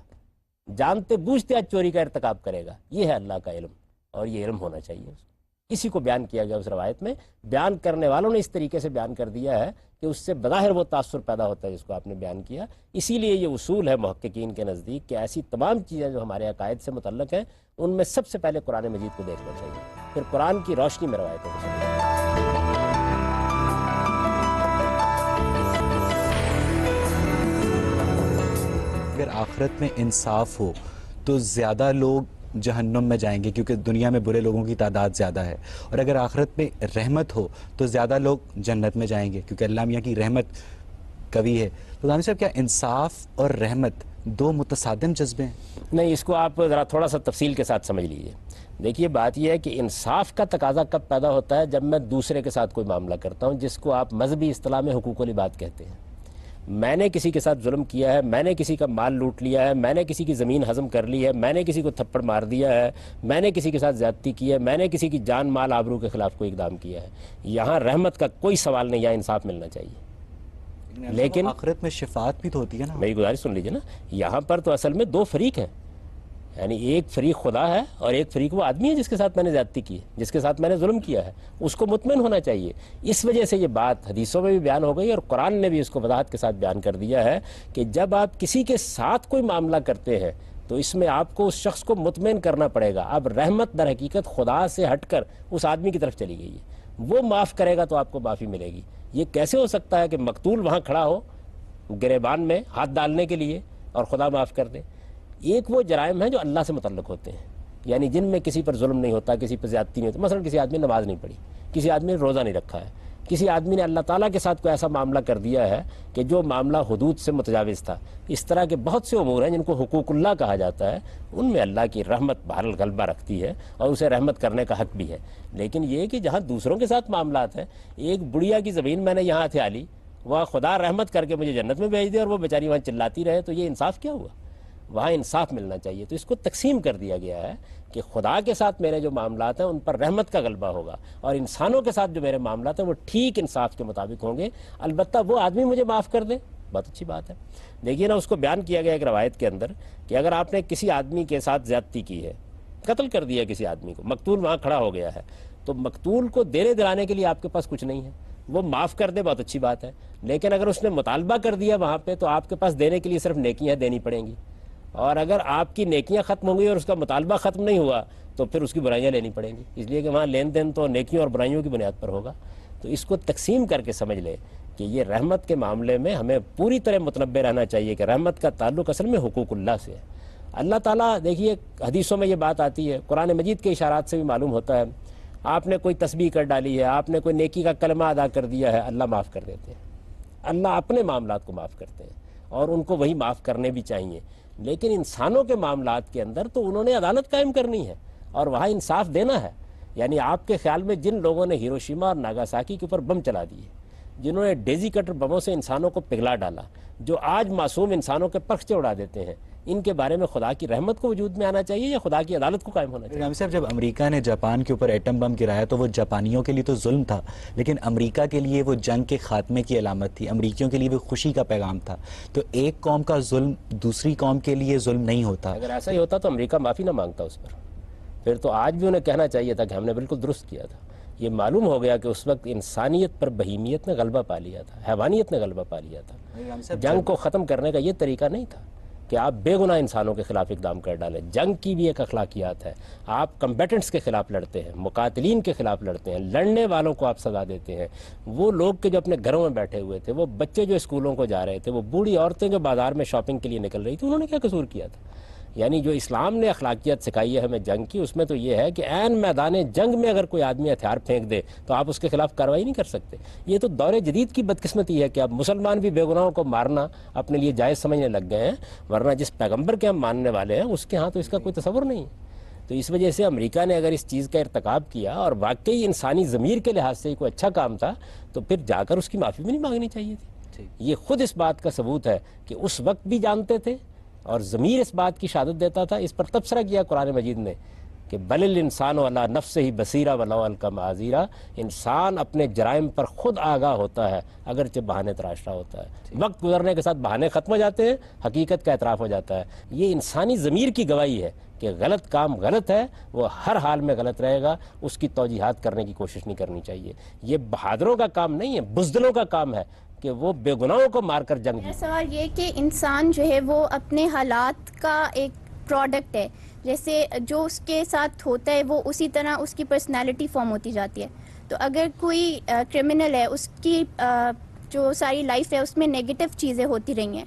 جانتے بوجھتے آج چوری کا ارتکاب کرے گا۔ یہ ہے اللہ کا علم، اور یہ علم ہونا چاہیے۔ اسی کو بیان کیا گیا اس روایت میں، بیان کرنے والوں نے اس طریقے سے بیان کر دیا ہے کہ اس سے بظاہر وہ تاثر پیدا ہوتا ہے جس کو آپ نے بیان کیا۔ اسی لیے یہ اصول ہے محققین کے نزدیک کہ ایسی تمام چیزیں جو ہمارے عقائد سے متعلق ہیں ان میں سب سے پہلے قرآن مجید کو دیکھنا چاہیے، پھر قرآن کی روشنی میں روایتوں کو سمجھنا۔ اگر آخرت میں انصاف ہو تو زیادہ لوگ جہنم میں جائیں گے کیونکہ دنیا میں برے لوگوں کی تعداد زیادہ ہے، اور اگر آخرت میں رحمت ہو تو زیادہ لوگ جنت میں جائیں گے کیونکہ اللہ میاں کی رحمت قوی ہے۔ تو دانی صاحب، کیا انصاف اور رحمت دو متصادم جذبے ہیں؟ نہیں، اس کو آپ ذرا تھوڑا سا تفصیل کے ساتھ سمجھ لیجئے۔ دیکھیے بات یہ ہے کہ انصاف کا تقاضا کب پیدا ہوتا ہے؟ جب میں دوسرے کے ساتھ کوئی معاملہ کرتا ہوں جس کو آپ مذہبی اصطلاح میں حقوق العباد کہتے ہیں۔ میں نے کسی کے ساتھ ظلم کیا ہے، میں نے کسی کا مال لوٹ لیا ہے، میں نے کسی کی زمین ہضم کر لی ہے، میں نے کسی کو تھپڑ مار دیا ہے، میں نے کسی کے ساتھ زیادتی کی ہے، میں نے کسی کی جان مال آبرو کے خلاف کوئی اقدام کیا ہے، یہاں رحمت کا کوئی سوال نہیں، یہاں انصاف ملنا چاہیے۔ لیکن آخرت میں شفاعت بھی تو ہوتی ہے نا۔ میری گزارش سن لیجیے نا، یہاں پر تو اصل میں دو فریق ہیں، یعنی ایک فریق خدا ہے اور ایک فریق وہ آدمی ہے جس کے ساتھ میں نے زیادتی کی ہے، جس کے ساتھ میں نے ظلم کیا ہے، اس کو مطمئن ہونا چاہیے۔ اس وجہ سے یہ بات حدیثوں میں بھی بیان ہو گئی اور قرآن نے بھی اس کو وضاحت کے ساتھ بیان کر دیا ہے کہ جب آپ کسی کے ساتھ کوئی معاملہ کرتے ہیں تو اس میں آپ کو اس شخص کو مطمئن کرنا پڑے گا۔ اب رحمت در حقیقت خدا سے ہٹ کر اس آدمی کی طرف چلی گئی ہے، وہ معاف کرے گا تو آپ کو معافی ملے گی۔ یہ کیسے ہو سکتا ہے کہ مقتول وہاں کھڑا ہو گریبان میں ہاتھ ڈالنے کے لیے اور خدا معاف کر دے؟ ایک وہ جرائم ہیں جو اللہ سے متعلق ہوتے ہیں، یعنی جن میں کسی پر ظلم نہیں ہوتا، کسی پر زیادتی نہیں ہوتی۔ مثلا کسی آدمی نے نماز نہیں پڑھی، کسی آدمی نے روزہ نہیں رکھا ہے، کسی آدمی نے اللہ تعالیٰ کے ساتھ کوئی ایسا معاملہ کر دیا ہے کہ جو معاملہ حدود سے متجاوز تھا. اس طرح کے بہت سے امور ہیں جن کو حقوق اللہ کہا جاتا ہے, ان میں اللہ کی رحمت بہرحال غلبہ رکھتی ہے اور اسے رحمت کرنے کا حق بھی ہے. لیکن یہ کہ جہاں دوسروں کے ساتھ معاملات ہیں, ایک بڑھیا کی زمین میں نے یہاں ہتھیا لی, وہاں خدا رحمت کر کے مجھے جنت میں بھیج دے اور وہ بیچاری وہاں چلاتی رہے, تو یہ انصاف کیا ہوا؟ وہاں انصاف ملنا چاہیے. تو اس کو تقسیم کر دیا گیا ہے کہ خدا کے ساتھ میرے جو معاملات ہیں ان پر رحمت کا غلبہ ہوگا, اور انسانوں کے ساتھ جو میرے معاملات ہیں وہ ٹھیک انصاف کے مطابق ہوں گے. البتہ وہ آدمی مجھے معاف کر دے, بہت اچھی بات ہے. دیکھیے نا, اس کو بیان کیا گیا ایک روایت کے اندر کہ اگر آپ نے کسی آدمی کے ساتھ زیادتی کی ہے, قتل کر دیا کسی آدمی کو, مقتول وہاں کھڑا ہو گیا ہے, تو مقتول کو دینے دلانے کے لیے آپ کے پاس کچھ نہیں ہے, وہ معاف کر دے, بہت اچھی بات ہے. لیکن اگر اس نے مطالبہ کر دیا وہاں پہ, تو آپ کے پاس دینے کے لیے صرف نیکیاں دینی پڑیں گی, اور اگر آپ کی نیکیاں ختم ہوں گی اور اس کا مطالبہ ختم نہیں ہوا تو پھر اس کی برائیاں لینی پڑیں گی, اس لیے کہ وہاں لین دین تو نیکیوں اور برائیوں کی بنیاد پر ہوگا. تو اس کو تقسیم کر کے سمجھ لے کہ یہ رحمت کے معاملے میں ہمیں پوری طرح متنبع رہنا چاہیے کہ رحمت کا تعلق اصل میں حقوق اللہ سے ہے. اللہ تعالیٰ, دیکھیے حدیثوں میں یہ بات آتی ہے, قرآن مجید کے اشارات سے بھی معلوم ہوتا ہے, آپ نے کوئی تسبیح کر ڈالی ہے, آپ نے کوئی نیکی کا کلمہ ادا کر دیا ہے, اللہ معاف کر دیتے ہیں. اللہ اپنے معاملات کو معاف کرتے ہیں اور ان کو وہی معاف کرنے بھی چاہیے. لیکن انسانوں کے معاملات کے اندر تو انہوں نے عدالت قائم کرنی ہے اور وہاں انصاف دینا ہے. یعنی آپ کے خیال میں جن لوگوں نے ہیروشیما اور ناگاساکی کے اوپر بم چلا دیے, جنہوں نے ڈیزی کٹر بموں سے انسانوں کو پگھلا ڈالا, جو آج معصوم انسانوں کے پرخچے اڑا دیتے ہیں, ان کے بارے میں خدا کی رحمت کو وجود میں آنا چاہیے یا خدا کی عدالت کو قائم ہونا چاہیے؟ صاحب, جب امریکہ نے جاپان کے اوپر ایٹم بم گرایا تو وہ جاپانیوں کے لیے تو ظلم تھا, لیکن امریکہ کے لیے وہ جنگ کے خاتمے کی علامت تھی, امریکیوں کے لیے وہ خوشی کا پیغام تھا. تو ایک قوم کا ظلم دوسری قوم کے لیے ظلم نہیں ہوتا. اگر ایسا ہی ہوتا تو امریکہ معافی نہ مانگتا اس پر, پھر تو آج بھی انہیں کہنا چاہیے تھا کہ ہم نے بالکل درست کیا تھا. یہ معلوم ہو گیا کہ اس وقت انسانیت پر بہیمیت نے غلبہ پا لیا تھا, حیوانیت نے غلبہ پا لیا تھا. جنگ کو ختم کرنے کا یہ طریقہ نہیں تھا کہ آپ بے گناہ انسانوں کے خلاف اقدام کر ڈالیں. جنگ کی بھی ایک اخلاقیات ہے, آپ کمبیٹنٹس کے خلاف لڑتے ہیں, مقاتلین کے خلاف لڑتے ہیں, لڑنے والوں کو آپ سزا دیتے ہیں. وہ لوگ کے جو اپنے گھروں میں بیٹھے ہوئے تھے, وہ بچے جو اسکولوں کو جا رہے تھے, وہ بوڑھی عورتیں جو بازار میں شاپنگ کے لیے نکل رہی تھی, انہوں نے کیا قصور کیا تھا؟ یعنی جو اسلام نے اخلاقیات سکھائی ہے ہمیں جنگ کی, اس میں تو یہ ہے کہ عین میدان جنگ میں اگر کوئی آدمی ہتھیار پھینک دے تو آپ اس کے خلاف کارروائی نہیں کر سکتے. یہ تو دور جدید کی بدقسمتی ہے کہ اب مسلمان بھی بے گناہوں کو مارنا اپنے لیے جائز سمجھنے لگ گئے ہیں, ورنہ جس پیغمبر کے ہم ماننے والے ہیں اس کے ہاں تو اس کا کوئی تصور نہیں. تو اس وجہ سے امریکہ نے اگر اس چیز کا ارتکاب کیا اور واقعی انسانی ضمیر کے لحاظ سے کوئی اچھا کام تھا, تو پھر جا کر اس کی معافی بھی نہیں مانگنی چاہیے تھی. یہ خود اس بات کا ثبوت ہے کہ اس وقت بھی جانتے تھے اور ضمیر اس بات کی شہادت دیتا تھا. اس پر تبصرہ کیا قرآن مجید نے کہ بل الانسان علی نفسہ بصیرہ ولو القی معاذیرہ, انسان اپنے جرائم پر خود آگاہ ہوتا ہے اگرچہ بہانے تراش رہا ہوتا ہے. وقت گزرنے کے ساتھ بہانے ختم ہو جاتے ہیں, حقیقت کا اعتراف ہو جاتا ہے. یہ انسانی ضمیر کی گواہی ہے کہ غلط کام غلط ہے, وہ ہر حال میں غلط رہے گا, اس کی توجیحات کرنے کی کوشش نہیں کرنی چاہیے. یہ بہادروں کا کام نہیں ہے, بزدلوں کا کام ہے کہ وہ بے گناہوں کو مار کر جنگ. سوال یہ کہ انسان جو ہے وہ اپنے حالات کا ایک پروڈکٹ ہے, جیسے جو اس کے ساتھ ہوتا ہے وہ اسی طرح اس کی پرسنالٹی فارم ہوتی جاتی ہے. تو اگر کوئی کرمنل ہے, اس کی جو ساری لائف ہے اس میں نیگیٹو چیزیں ہوتی رہی ہیں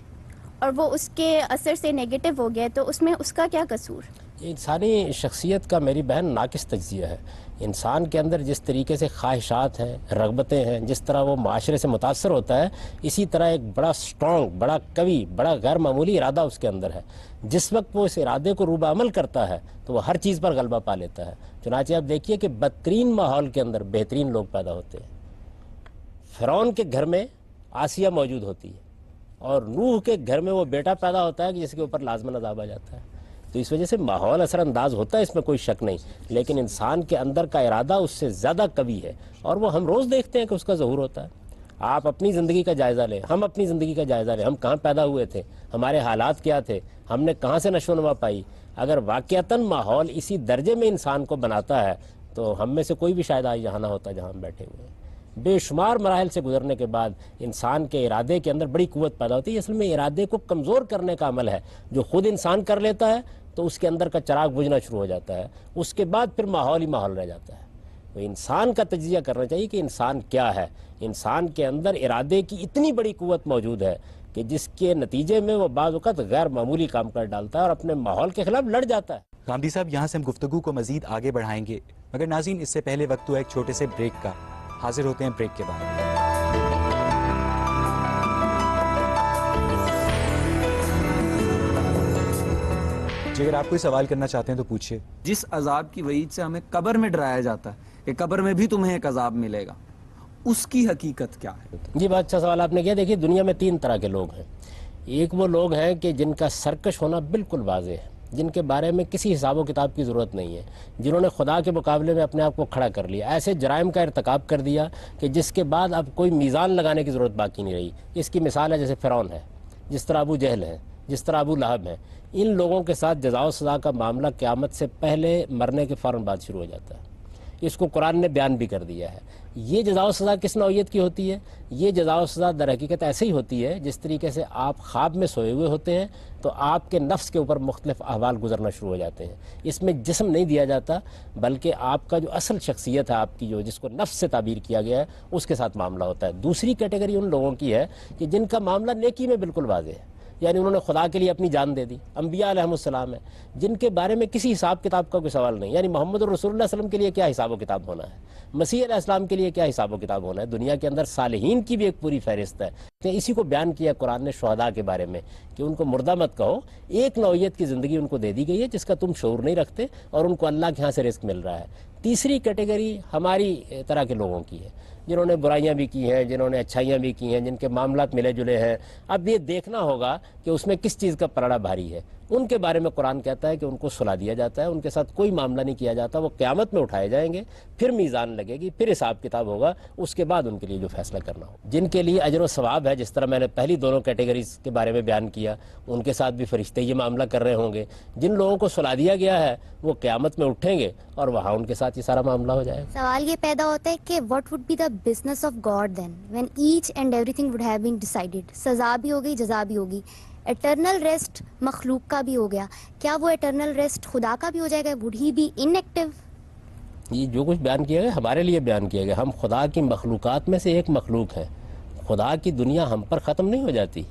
اور وہ اس کے اثر سے نیگیٹو ہو گیا, تو اس میں اس کا کیا قصور؟ انسانی شخصیت کا میری بہن ناقص تجزیہ ہے. انسان کے اندر جس طریقے سے خواہشات ہیں, رغبتیں ہیں, جس طرح وہ معاشرے سے متاثر ہوتا ہے, اسی طرح ایک بڑا سٹرونگ, بڑا قوی, بڑا غیر معمولی ارادہ اس کے اندر ہے. جس وقت وہ اس ارادے کو روبہ عمل کرتا ہے تو وہ ہر چیز پر غلبہ پا لیتا ہے. چنانچہ آپ دیکھیے کہ بدترین ماحول کے اندر بہترین لوگ پیدا ہوتے ہیں. فرعون کے گھر میں آسیہ موجود ہوتی ہے اور نوح کے گھر میں وہ بیٹا پیدا ہوتا ہے کہ جس کے اوپر لازماً عذاب آ جاتا ہے. تو اس وجہ سے ماحول اثر انداز ہوتا ہے, اس میں کوئی شک نہیں, لیکن انسان کے اندر کا ارادہ اس سے زیادہ قوی ہے اور وہ ہم روز دیکھتے ہیں کہ اس کا ظہور ہوتا ہے. آپ اپنی زندگی کا جائزہ لیں, ہم اپنی زندگی کا جائزہ لیں, ہم کہاں پیدا ہوئے تھے, ہمارے حالات کیا تھے, ہم نے کہاں سے نشو و نما پائی. اگر واقعتاً ماحول اسی درجے میں انسان کو بناتا ہے تو ہم میں سے کوئی بھی شاید آج یہاں نہ ہوتا جہاں ہم بیٹھے ہوئے ہیں. بے شمار مراحل سے گزرنے کے بعد انسان کے ارادے کے اندر بڑی قوت پیدا ہوتی ہے. اصل میں ارادے کو کمزور کرنے کا عمل ہے جو خود انسان کر لیتا ہے تو اس کے اندر کا چراغ بجھنا شروع ہو جاتا ہے, اس کے بعد پھر ماحول ہی ماحول رہ جاتا ہے. تو انسان کا تجزیہ کرنا چاہیے کہ انسان کیا ہے. انسان کے اندر ارادے کی اتنی بڑی قوت موجود ہے کہ جس کے نتیجے میں وہ بعض اوقات غیر معمولی کام کر ڈالتا ہے اور اپنے ماحول کے خلاف لڑ جاتا ہے. غامدی صاحب, یہاں سے ہم گفتگو کو مزید آگے بڑھائیں گے, مگر ناظرین اس سے پہلے وقت ہوا ایک چھوٹے سے بریک کا. حاضر ہوتے ہیں بریک کے بعد. جی اگر آپ کوئی سوال کرنا چاہتے ہیں تو پوچھیے. جس عذاب کی وعید سے ہمیں قبر میں ڈرایا جاتا ہے کہ قبر میں بھی تمہیں ایک عذاب ملے گا, اس کی حقیقت کیا ہے؟ جی بہت اچھا سوال آپ نے کیا. دیکھیے دنیا میں 3 طرح کے لوگ ہیں. ایک وہ لوگ ہیں کہ جن کا سرکش ہونا بالکل واضح ہے, جن کے بارے میں کسی حساب و کتاب کی ضرورت نہیں ہے, جنہوں نے خدا کے مقابلے میں اپنے آپ کو کھڑا کر لیا, ایسے جرائم کا ارتکاب کر دیا کہ جس کے بعد اب کوئی میزان لگانے کی ضرورت باقی نہیں رہی. اس کی مثال ہے جیسے فرعون ہے, جس طرح ابو جہل ہے, جس طرح ابو لہب ہے. ان لوگوں کے ساتھ جزا و سزا کا معاملہ قیامت سے پہلے مرنے کے فوراً بعد شروع ہو جاتا ہے. اس کو قرآن نے بیان بھی کر دیا ہے. یہ جزا و سزا کس نوعیت کی ہوتی ہے؟ یہ جزا و سزا در حقیقت ایسے ہی ہوتی ہے جس طریقے سے آپ خواب میں سوئے ہوئے ہوتے ہیں تو آپ کے نفس کے اوپر مختلف احوال گزرنا شروع ہو جاتے ہیں. اس میں جسم نہیں دیا جاتا بلکہ آپ کا جو اصل شخصیت ہے آپ کی, جو جس کو نفس سے تعبیر کیا گیا ہے, اس کے ساتھ معاملہ ہوتا ہے. دوسری کیٹیگری ان لوگوں کی ہے کہ جن کا معاملہ نیکی میں بالکل واضح ہے, یعنی انہوں نے خدا کے لیے اپنی جان دے دی. انبیاء علیہ السلام ہیں جن کے بارے میں کسی حساب کتاب کا کوئی سوال نہیں, یعنی محمد رسول اللہ صلی اللہ علیہ وسلم کے لیے کیا حساب و کتاب ہونا ہے, مسیح علیہ السلام کے لیے کیا حساب و کتاب ہونا ہے. دنیا کے اندر صالحین کی بھی ایک پوری فہرست ہے. اسی کو بیان کیا قرآن نے شہداء کے بارے میں کہ ان کو مردہ مت کہو. ایک نوعیت کی زندگی ان کو دے دی گئی ہے جس کا تم شعور نہیں رکھتے اور ان کو اللہ کے ہاں سے رزق مل رہا ہے. تیسری کیٹیگری ہماری طرح کے لوگوں کی ہے جنہوں نے برائیاں بھی کی ہیں, جنہوں نے اچھائیاں بھی کی ہیں, جن کے معاملات ملے جلے ہیں. اب یہ دیکھنا ہوگا کہ اس میں کس چیز کا پلڑا بھاری ہے. ان کے بارے میں قرآن کہتا ہے کہ ان کو سلا دیا جاتا ہے, ان کے ساتھ کوئی معاملہ نہیں کیا جاتا. وہ قیامت میں اٹھائے جائیں گے, پھر میزان لگے گی, پھر حساب کتاب ہوگا, اس کے بعد ان کے لیے جو فیصلہ کرنا ہو. جن کے لیے اجر و ثواب ہے, جس طرح میں نے پہلی دونوں کیٹیگریز کے بارے میں بیان کیا, ان کے ساتھ بھی فرشتے یہ معاملہ کر رہے ہوں گے. جن لوگوں کو سلا دیا گیا ہے وہ قیامت میں اٹھیں گے اور وہاں ان کے ساتھ یہ سارا معاملہ ہو جائے. سوال یہ پیدا ہوتا ہے کہ what would be the business of God then when each and everything would have been decided. سزا بھی ہوگی, جزا بھی ہوگی, ایٹرنل ریسٹ مخلوق کا بھی ہو گیا, کیا وہ ایٹرنل ریسٹ خدا کا بھی ہو جائے گا؟ would he be inactive? یہ جو کچھ بیان کیا گیا ہمارے لیے بیان کیا گیا. ہم خدا کی مخلوقات میں سے ایک مخلوق ہیں. خدا کی دنیا ہم پر ختم نہیں ہو جاتی.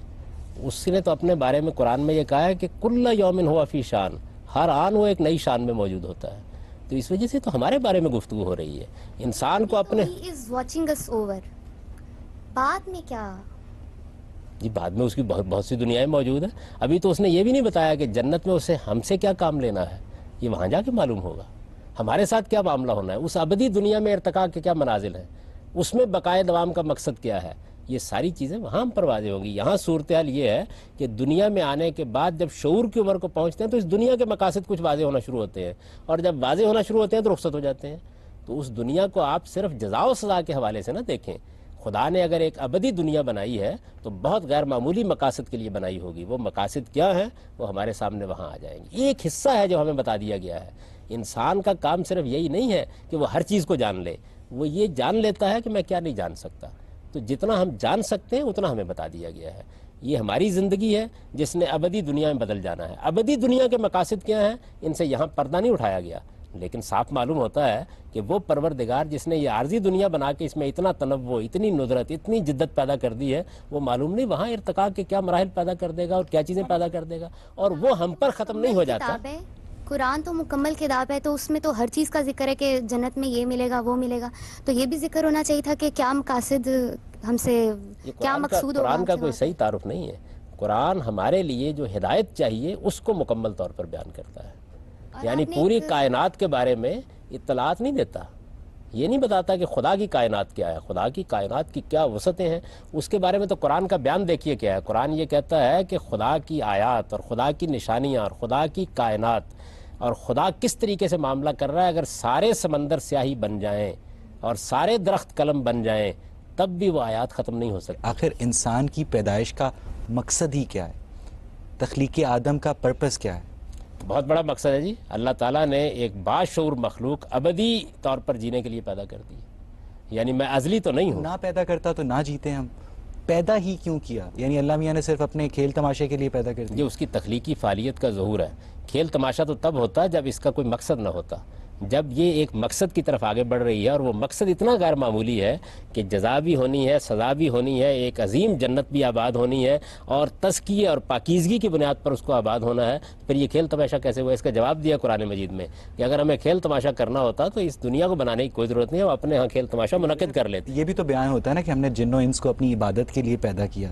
اس نے تو اپنے بارے میں قرآن میں یہ کہا ہے کہ کل یومن ہوا فی شان, ہر آن وہ ایک نئی شان میں موجود ہوتا ہے. تو اس وجہ سے تو ہمارے بارے میں گفتگو ہو رہی ہے. انسان کو اپنے He is watching us over. بعد میں کیا؟ جی بعد میں اس کی بہت سی دنیایں موجود ہیں. ابھی تو اس نے یہ بھی نہیں بتایا کہ جنت میں اسے ہم سے کیا کام لینا ہے. یہ وہاں جا کے معلوم ہوگا ہمارے ساتھ کیا معاملہ ہونا ہے. اس ابدی دنیا میں ارتقاء کے کیا منازل ہیں, اس میں بقائے دوام کا مقصد کیا ہے. یہ ساری چیزیں وہاں ہم پر واضح ہوں گی. یہاں صورتحال یہ ہے کہ دنیا میں آنے کے بعد جب شعور کی عمر کو پہنچتے ہیں تو اس دنیا کے مقاصد کچھ واضح ہونا شروع ہوتے ہیں, اور جب واضح ہونا شروع ہوتے ہیں تو رخصت ہو جاتے ہیں. تو اس دنیا کو آپ صرف جزا و سزا کے حوالے سے نہ دیکھیں. خدا نے اگر ایک ابدی دنیا بنائی ہے تو بہت غیر معمولی مقاصد کے لیے بنائی ہوگی. وہ مقاصد کیا ہیں وہ ہمارے سامنے وہاں آ جائیں گے. ایک حصہ ہے جو ہمیں بتا دیا گیا ہے. انسان کا کام صرف یہی نہیں ہے کہ وہ ہر چیز کو جان لے, وہ یہ جان لیتا ہے کہ میں کیا نہیں جان سکتا. تو جتنا ہم جان سکتے ہیں اتنا ہمیں بتا دیا گیا ہے. یہ ہماری زندگی ہے جس نے ابدی دنیا میں بدل جانا ہے. ابدی دنیا کے مقاصد کیا ہیں ان سے یہاں پردہ نہیں اٹھایا گیا, لیکن صاف معلوم ہوتا ہے کہ وہ پروردگار جس نے یہ عارضی دنیا بنا کے اس میں اتنا تنوع, اتنی ندرت, اتنی جدت پیدا کر دی ہے, وہ معلوم نہیں وہاں ارتقاء کے کیا مراحل پیدا کر دے گا اور کیا چیزیں پیدا کر دے گا, اور وہ ہم پر ختم نہیں ہو جاتا. قرآن تو مکمل کتاب ہے, تو اس میں تو ہر چیز کا ذکر ہے کہ جنت میں یہ ملے گا وہ ملے گا. تو یہ بھی ذکر ہونا چاہیے تھا کہ کیا مقاصد ہم سے, کیا مقصود ہوگا. قرآن کا کوئی صحیح تعارف نہیں ہے. قرآن ہمارے لیے جو ہدایت چاہیے اس کو مکمل طور پر بیان کرتا ہے. یعنی پوری کائنات کے بارے میں اطلاعات نہیں دیتا. یہ نہیں بتاتا کہ خدا کی کائنات کیا ہے, خدا کی کائنات کی کیا وسعتیں ہیں. اس کے بارے میں تو قرآن کا بیان دیکھیے کیا ہے. قرآن یہ کہتا ہے کہ خدا کی آیات اور خدا کی نشانیاں اور خدا کی کائنات اور خدا کس طریقے سے معاملہ کر رہا ہے. اگر سارے سمندر سیاہی بن جائیں اور سارے درخت قلم بن جائیں تب بھی وہ آیات ختم نہیں ہو سکتی. آخر انسان کی پیدائش کا مقصد ہی کیا ہے؟ تخلیق آدم کا پرپس کیا ہے؟ بہت بڑا مقصد ہے جی. اللہ تعالیٰ نے ایک باشعور مخلوق ابدی طور پر جینے کے لیے پیدا کر دی. یعنی میں ازلی تو نہیں ہوں. نہ پیدا کرتا تو نہ جیتے ہم. پیدا ہی کیوں کیا؟ یعنی اللہ میاں نے صرف اپنے کھیل تماشے کے لیے پیدا کر دیا. یہ اس کی تخلیقی فعالیت کا ظہور ہے. کھیل تماشا تو تب ہوتا ہے جب اس کا کوئی مقصد نہ ہوتا. جب یہ ایک مقصد کی طرف آگے بڑھ رہی ہے اور وہ مقصد اتنا غیر معمولی ہے کہ جزا بھی ہونی ہے، سزا بھی ہونی ہے، ایک عظیم جنت بھی آباد ہونی ہے اور تزکیے اور پاکیزگی کی بنیاد پر اس کو آباد ہونا ہے، پھر یہ کھیل تماشا کیسے ہوا؟ اس کا جواب دیا قرآن مجید میں کہ اگر ہمیں کھیل تماشا کرنا ہوتا تو اس دنیا کو بنانے کی کوئی ضرورت نہیں ہے، ہم اپنے ہاں کھیل تماشا منعقد کر لیتے۔ یہ بھی تو بیان ہوتا ہے نا کہ ہم نے جن و انس کو اپنی عبادت کے لیے پیدا کیا،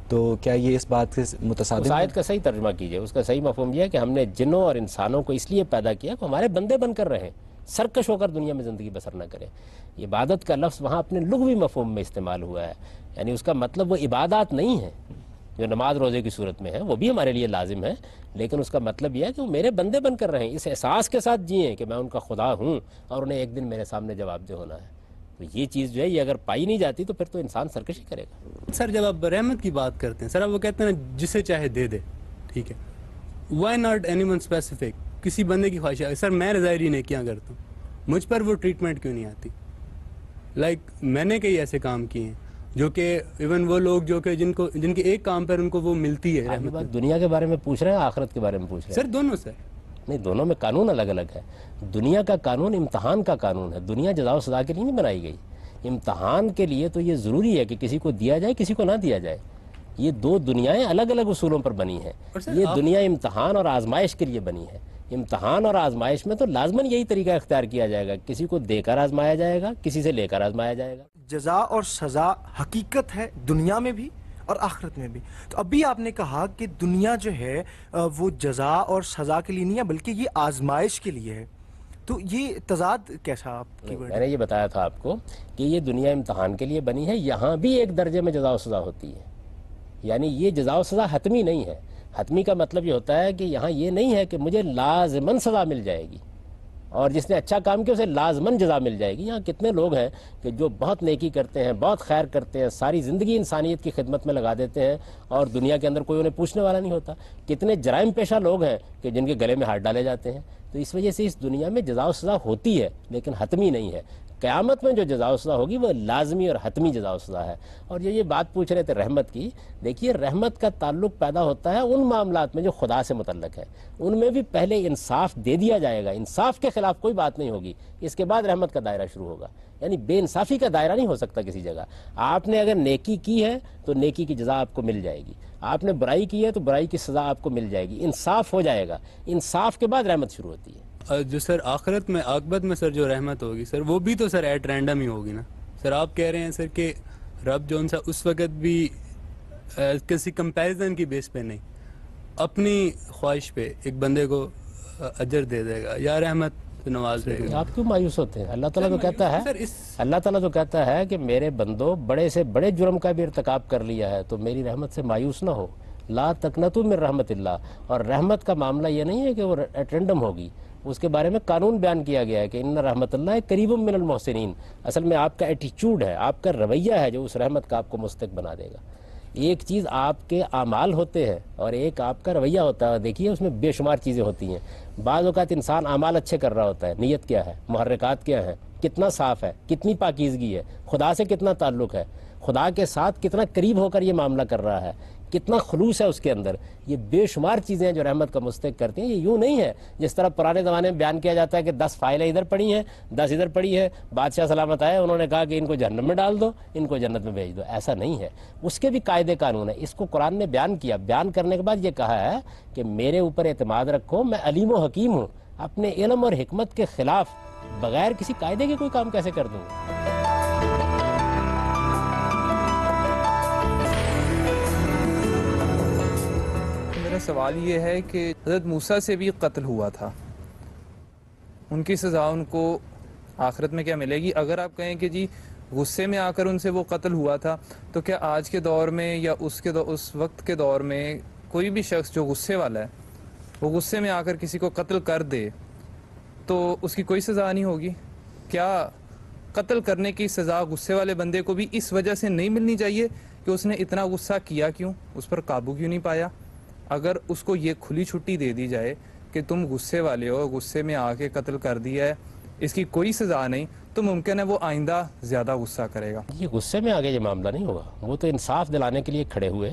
تو کیا یہ اس بات سے متصادم اس آیت کا صحیح ترجمہ کیجئے، اس کا صحیح مفہوم یہ ہے کہ ہم نے جنوں اور انسانوں کو اس لیے پیدا کیا کہ ہمارے بندے بن کر رہیں، سرکش ہو کر دنیا میں زندگی بسر نہ کریں۔ عبادت کا لفظ وہاں اپنے لغوی مفہوم میں استعمال ہوا ہے، یعنی اس کا مطلب وہ عبادات نہیں ہے جو نماز روزے کی صورت میں ہے، وہ بھی ہمارے لیے لازم ہے، لیکن اس کا مطلب یہ ہے کہ وہ میرے بندے بن کر رہیں، اس احساس کے ساتھ جئیں کہ میں ان کا خدا ہوں اور انہیں ایک دن میرے سامنے جواب دہ ہونا ہے۔ تو یہ چیز جو ہے یہ اگر پائی نہیں جاتی تو پھر تو انسان سرکشی کرے گا۔ سر جب آپ رحمت کی بات کرتے ہیں، سر آپ وہ کہتے ہیں جسے چاہے دے دے، ٹھیک ہے، why not any one specific, کسی بندے کی خواہش ہے۔ سر میں رضائری نیکیاں کرتا ہوں، مجھ پر وہ ٹریٹمنٹ کیوں نہیں آتی؟ میں نے کئی ایسے کام کیے ہیں جو کہ ایون وہ لوگ جو کہ جن کے ایک کام پر ان کو وہ ملتی ہے رحمت۔ دنیا کے بارے میں پوچھ رہے ہیں، آخرت کے بارے میں پوچھ رہے ہیں؟ سر دونوں سر۔ نہیں، دونوں میں قانون الگ الگ ہے۔ دنیا کا قانون امتحان کا قانون ہے، دنیا جزا و سزا کے لیے نہیں بنائی گئی۔ امتحان کے لیے تو یہ ضروری ہے کہ کسی کو دیا جائے کسی کو نہ دیا جائے، یہ دو دنیایں الگ الگ اصولوں پر بنی ہیں۔ یہ دنیا امتحان اور آزمائش کے لیے بنی ہے، امتحان اور آزمائش میں تو لازماً یہی طریقہ اختیار کیا جائے گا، کسی کو دے کر آزمایا جائے گا، کسی سے لے کر آزمایا جائے گا۔ جزا اور سزا حقیقت ہے دنیا میں بھی اور آخرت میں بھی۔ تو ابھی آپ نے کہا کہ دنیا جو ہے وہ جزا اور سزا کے لیے نہیں ہے بلکہ یہ آزمائش کے لیے ہے، تو یہ تضاد کیسا آپ کی؟ میں نے یہ بتایا تھا آپ کو کہ یہ دنیا امتحان کے لیے بنی ہے، یہاں بھی ایک درجے میں جزا و سزا ہوتی ہے، یعنی یہ جزا و سزا حتمی نہیں ہے۔ حتمی کا مطلب یہ ہوتا ہے کہ یہاں یہ نہیں ہے کہ مجھے لازماً سزا مل جائے گی اور جس نے اچھا کام کیا اسے لازماً جزا مل جائے گی۔ یہاں کتنے لوگ ہیں کہ جو بہت نیکی کرتے ہیں، بہت خیر کرتے ہیں، ساری زندگی انسانیت کی خدمت میں لگا دیتے ہیں اور دنیا کے اندر کوئی انہیں پوچھنے والا نہیں ہوتا۔ کتنے جرائم پیشہ لوگ ہیں کہ جن کے گلے میں ہاتھ ڈالے جاتے ہیں۔ تو اس وجہ سے اس دنیا میں جزا و سزا ہوتی ہے لیکن حتمی نہیں ہے۔ قیامت میں جو جزا و سزا ہوگی وہ لازمی اور حتمی جزا و سزا ہے۔ اور یہ بات پوچھ رہے تھے رحمت کی، دیکھیے رحمت کا تعلق پیدا ہوتا ہے ان معاملات میں جو خدا سے متعلق ہے، ان میں بھی پہلے انصاف دے دیا جائے گا، انصاف کے خلاف کوئی بات نہیں ہوگی، اس کے بعد رحمت کا دائرہ شروع ہوگا۔ یعنی بے انصافی کا دائرہ نہیں ہو سکتا کسی جگہ۔ آپ نے اگر نیکی کی ہے تو نیکی کی جزا آپ کو مل جائے گی، آپ نے برائی کی ہے تو برائی کی سزا آپ کو مل جائے گی، انصاف ہو جائے گا، انصاف کے بعد رحمت شروع ہوتی ہے۔ جو سر آخرت میں عاقبت میں سر جو رحمت ہوگی سر وہ بھی تو سر ایٹ رینڈم ہی ہوگی نا سر۔ آپ کہہ رہے ہیں سر کہ رب جو سا اس وقت بھی کسی کمپیریزن کی بیس پہ نہیں، اپنی خواہش پہ ایک بندے کو اجر دے دے گا یا رحمت نواز دے گا۔ آپ کیوں مایوس ہوتے ہیں؟ اللہ تعالیٰ تو کہتا ہے، اللہ تعالیٰ تو کہتا ہے کہ میرے بندوں بڑے سے بڑے جرم کا بھی ارتکاب کر لیا ہے تو میری رحمت سے مایوس نہ ہو، لا تقنطوا من رحمت اللہ۔ اور رحمت کا معاملہ یہ نہیں ہے کہ وہ ایٹ رینڈم ہوگی، اس کے بارے میں قانون بیان کیا گیا ہے کہ ان رحمت اللہ قریب من المحسنین۔ اصل میں آپ کا ایٹیچیوڈ ہے، آپ کا رویہ ہے جو اس رحمت کا آپ کو مستحق بنا دے گا۔ ایک چیز آپ کے اعمال ہوتے ہیں اور ایک آپ کا رویہ ہوتا ہے، دیکھیے اس میں بے شمار چیزیں ہوتی ہیں۔ بعض اوقات انسان اعمال اچھے کر رہا ہوتا ہے، نیت کیا ہے، محرکات کیا ہیں، کتنا صاف ہے، کتنی پاکیزگی ہے، خدا سے کتنا تعلق ہے، خدا کے ساتھ کتنا قریب ہو کر یہ معاملہ کر رہا ہے، کتنا خلوص ہے اس کے اندر۔ یہ بے شمار چیزیں ہیں جو رحمت کا مستحق کرتی ہیں۔ یہ یوں نہیں ہے جس طرح پرانے زمانے میں بیان کیا جاتا ہے کہ 10 فائلیں ادھر پڑی ہیں، 10 ادھر پڑی ہے، بادشاہ سلامت آئے انہوں نے کہا کہ ان کو جہنم میں ڈال دو، ان کو جنت میں بھیج دو۔ ایسا نہیں ہے، اس کے بھی قاعدے قانون ہیں۔ اس کو قرآن نے بیان کیا، بیان کرنے کے بعد یہ کہا ہے کہ میرے اوپر اعتماد رکھو، میں علیم و حکیم ہوں، اپنے علم اور حکمت کے خلاف بغیر کسی قاعدے کے کوئی کام کیسے کر دوں؟ سوال یہ ہے کہ حضرت موسیٰ سے بھی قتل ہوا تھا، ان کی سزا ان کو آخرت میں کیا ملے گی؟ اگر آپ کہیں کہ جی غصے میں آ کر ان سے وہ قتل ہوا تھا تو کیا آج کے دور میں یا اس وقت کے دور میں کوئی بھی شخص جو غصے والا ہے وہ غصے میں آ کر کسی کو قتل کر دے تو اس کی کوئی سزا نہیں ہوگی؟ کیا قتل کرنے کی سزا غصے والے بندے کو بھی اس وجہ سے نہیں ملنی چاہیے کہ اس نے اتنا غصہ کیا کیوں، اس پر قابو کیوں نہیں پایا؟ اگر اس کو یہ کھلی چھٹی دے دی جائے کہ تم غصے والے ہو، غصے میں آ کے قتل کر دیا ہے، اس کی کوئی سزا نہیں، تو ممکن ہے وہ آئندہ زیادہ غصہ کرے گا۔ یہ غصے میں آگے یہ معاملہ نہیں ہوگا، وہ تو انصاف دلانے کے لیے کھڑے ہوئے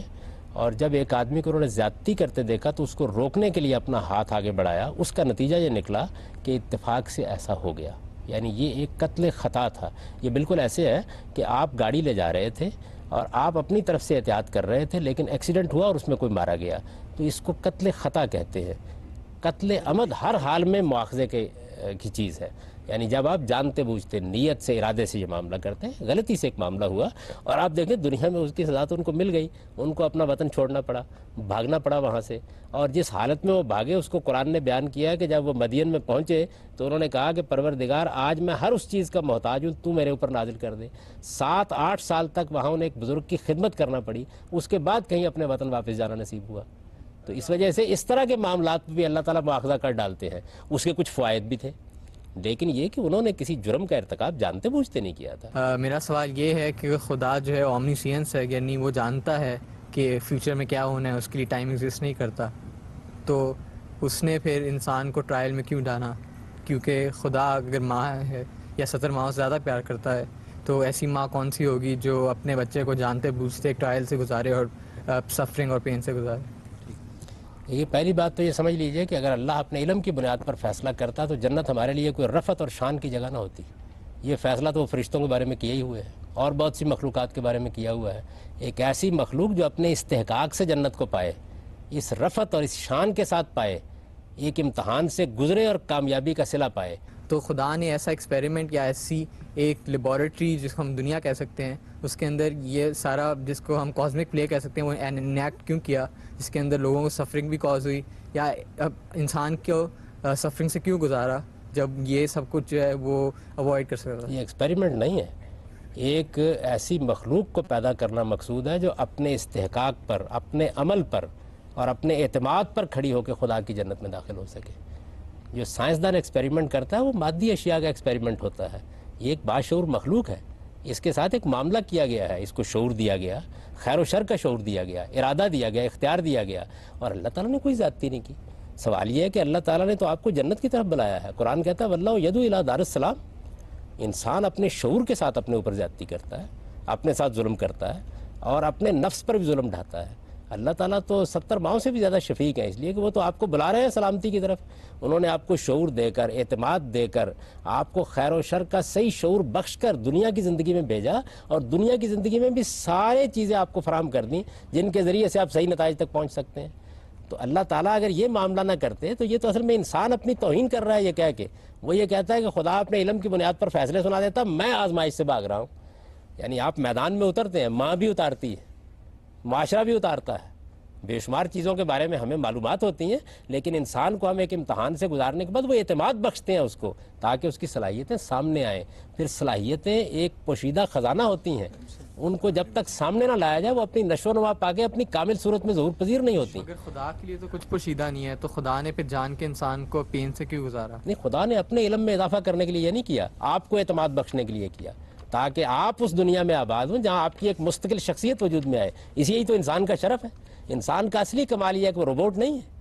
اور جب ایک آدمی کو انہوں نے زیادتی کرتے دیکھا تو اس کو روکنے کے لیے اپنا ہاتھ آگے بڑھایا. اس کا نتیجہ یہ نکلا کہ اتفاق سے ایسا ہو گیا. یعنی یہ ایک قتل خطا تھا. یہ بالکل ایسے ہے کہ آپ گاڑی لے جا رہے تھے اور آپ اپنی طرف سے احتیاط کر رہے تھے لیکن ایکسیڈنٹ ہوا اور اس میں کوئی مارا گیا. تو اس کو قتل خطا کہتے ہیں. قتل عمد ہر حال میں مواخذے کی چیز ہے. یعنی جب آپ جانتے بوجھتے نیت سے ارادے سے یہ معاملہ کرتے ہیں, غلطی سے ایک معاملہ ہوا اور آپ دیکھیں دنیا میں اس کی سزا تو ان کو مل گئی. ان کو اپنا وطن چھوڑنا پڑا, بھاگنا پڑا وہاں سے, اور جس حالت میں وہ بھاگے اس کو قرآن نے بیان کیا ہے کہ جب وہ مدین میں پہنچے تو انہوں نے کہا کہ پروردگار آج میں ہر اس چیز کا محتاج ہوں, تو میرے اوپر نازل کر دے. 7-8 سال تک وہاں انہیں ایک بزرگ کی خدمت کرنا پڑی, اس کے بعد کہیں اپنے وطن واپس جانا نصیب ہوا. تو اس وجہ سے اس طرح کے معاملات بھی اللہ تعالیٰ مواخذہ کر ڈالتے ہیں. اس کے کچھ فوائد بھی تھے لیکن یہ کہ انہوں نے کسی جرم کا ارتکاب جانتے بوجھتے نہیں کیا تھا. میرا سوال یہ ہے کہ خدا جو ہے اومنیسینس ہے, یعنی وہ جانتا ہے کہ فیوچر میں کیا ہونا ہے, اس کے لیے ٹائم ایگزسٹ نہیں کرتا. تو اس نے پھر انسان کو ٹرائل میں کیوں ڈالا؟ کیونکہ خدا اگر ماں ہے یا 70 ماہوں سے زیادہ پیار کرتا ہے تو ایسی ماں کون سی ہوگی جو اپنے بچے کو جانتے بوجھتے ایک ٹرائل سے گزارے اور سفرنگ اور پین سے گزارے؟ یہ پہلی بات تو یہ سمجھ لیجئے کہ اگر اللہ اپنے علم کی بنیاد پر فیصلہ کرتا تو جنت ہمارے لیے کوئی رفعت اور شان کی جگہ نہ ہوتی. یہ فیصلہ تو وہ فرشتوں کے بارے میں کیا ہی ہوئے ہے اور بہت سی مخلوقات کے بارے میں کیا ہوا ہے. ایک ایسی مخلوق جو اپنے استحقاق سے جنت کو پائے, اس رفعت اور اس شان کے ساتھ پائے, ایک امتحان سے گزرے اور کامیابی کا صلہ پائے. تو خدا نے ایسا ایکسپیریمنٹ یا ایسی ایک لیبارٹری جس کو ہم دنیا کہہ سکتے ہیں, اس کے اندر یہ سارا جس کو ہم کاسمک پلے کہہ سکتے ہیں وہ انیکٹ کیوں کیا, جس کے اندر لوگوں کو سفرنگ بھی کاز ہوئی, یا انسان کو سفرنگ سے کیوں گزارا جب یہ سب کچھ جو ہے وہ اوائڈ کر سکتا؟ یہ ایکسپیریمنٹ نہیں ہے. ایک ایسی مخلوق کو پیدا کرنا مقصود ہے جو اپنے استحقاق پر, اپنے عمل پر اور اپنے اعتماد پر کھڑی ہو کے خدا کی جنت میں داخل ہو سکے. جو سائنسدان ایکسپیریمنٹ کرتا ہے وہ مادی اشیاء کا ایکسپیریمنٹ ہوتا ہے. یہ ایک باشعور مخلوق ہے, اس کے ساتھ ایک معاملہ کیا گیا ہے, اس کو شعور دیا گیا, خیر و شر کا شعور دیا گیا, ارادہ دیا گیا, اختیار دیا گیا, اور اللہ تعالیٰ نے کوئی زیادتی نہیں کی. سوال یہ ہے کہ اللہ تعالیٰ نے تو آپ کو جنت کی طرف بلایا ہے. قرآن کہتا ہے واللہ یدعو الی دار السلام. انسان اپنے شعور کے ساتھ اپنے اوپر زیادتی کرتا ہے, اپنے ساتھ ظلم کرتا ہے اور اپنے نفس پر بھی ظلم ڈھاتا ہے. اللہ تعالیٰ تو 70 ماہوں سے بھی زیادہ شفیق ہیں, اس لیے کہ وہ تو آپ کو بلا رہے ہیں سلامتی کی طرف. انہوں نے آپ کو شعور دے کر, اعتماد دے کر, آپ کو خیر و شر کا صحیح شعور بخش کر دنیا کی زندگی میں بھیجا, اور دنیا کی زندگی میں بھی سارے چیزیں آپ کو فراہم کر دیں جن کے ذریعے سے آپ صحیح نتائج تک پہنچ سکتے ہیں. تو اللہ تعالیٰ اگر یہ معاملہ نہ کرتے تو یہ تو اصل میں انسان اپنی توہین کر رہا ہے. یہ کہہ کے وہ یہ کہتا ہے کہ خدا اپنے علم کی بنیاد پر فیصلے سنا دیتا, میں آزمائش سے بھاگ رہا ہوں. یعنی آپ میدان میں اترتے ہیں, ماں بھی اتارتی ہے, معاشرہ بھی اتارتا ہے, بے شمار چیزوں کے بارے میں ہمیں معلومات ہوتی ہیں, لیکن انسان کو ہم ایک امتحان سے گزارنے کے بعد وہ اعتماد بخشتے ہیں اس کو تاکہ اس کی صلاحیتیں سامنے آئیں. پھر صلاحیتیں ایک پوشیدہ خزانہ ہوتی ہیں, ان کو جب تک سامنے نہ لایا جائے وہ اپنی نشو و نما پا کے اپنی کامل صورت میں ظہور پذیر نہیں ہوتی. اگر خدا کے لیے تو کچھ پوشیدہ نہیں ہے تو خدا نے پھر جان کے انسان کو پین سے کیوں گزارا؟ نہیں, خدا نے اپنے علم میں اضافہ کرنے کے لیے یہ نہیں کیا, آپ کو اعتماد بخشنے کے لیے کیا تاکہ آپ اس دنیا میں آباد ہوں جہاں آپ کی ایک مستقل شخصیت وجود میں آئے. اسی تو انسان کا شرف ہے. انسان کا اصلی کمال یہ ہے کہ وہ روبوٹ نہیں ہے.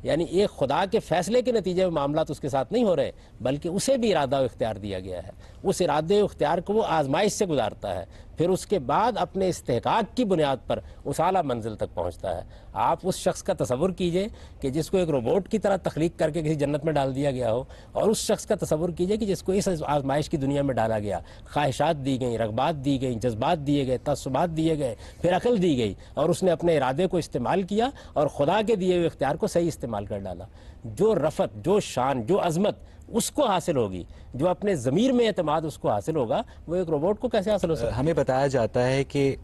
یعنی ایک خدا کے فیصلے کے نتیجے میں معاملات اس کے ساتھ نہیں ہو رہے, بلکہ اسے بھی ارادہ و اختیار دیا گیا ہے. اس ارادے و اختیار کو وہ آزمائش سے گزارتا ہے, پھر اس کے بعد اپنے استحقاق کی بنیاد پر اس اعلیٰ منزل تک پہنچتا ہے. آپ اس شخص کا تصور کیجئے کہ جس کو ایک روبوٹ کی طرح تخلیق کر کے کسی جنت میں ڈال دیا گیا ہو, اور اس شخص کا تصور کیجئے کہ جس کو اس آزمائش کی دنیا میں ڈالا گیا, خواہشات دی گئیں, رغبات دی گئیں, جذبات دیے گئے, تعصبات دیے گئے, پھر عقل دی گئی, اور اس نے اپنے ارادے کو استعمال کیا اور خدا کے دیے ہوئے اختیار کو صحیح استعمال کر ڈالا. جو رفعت, جو شان, جو عظمت اس کو حاصل ہوگی, جو اپنے ضمیر میں اعتماد اس کو حاصل ہوگا, وہ ایک روبوٹ کو کیسے حاصل ہو سکتا ہے؟ ہمیں بتایا جاتا ہے کہ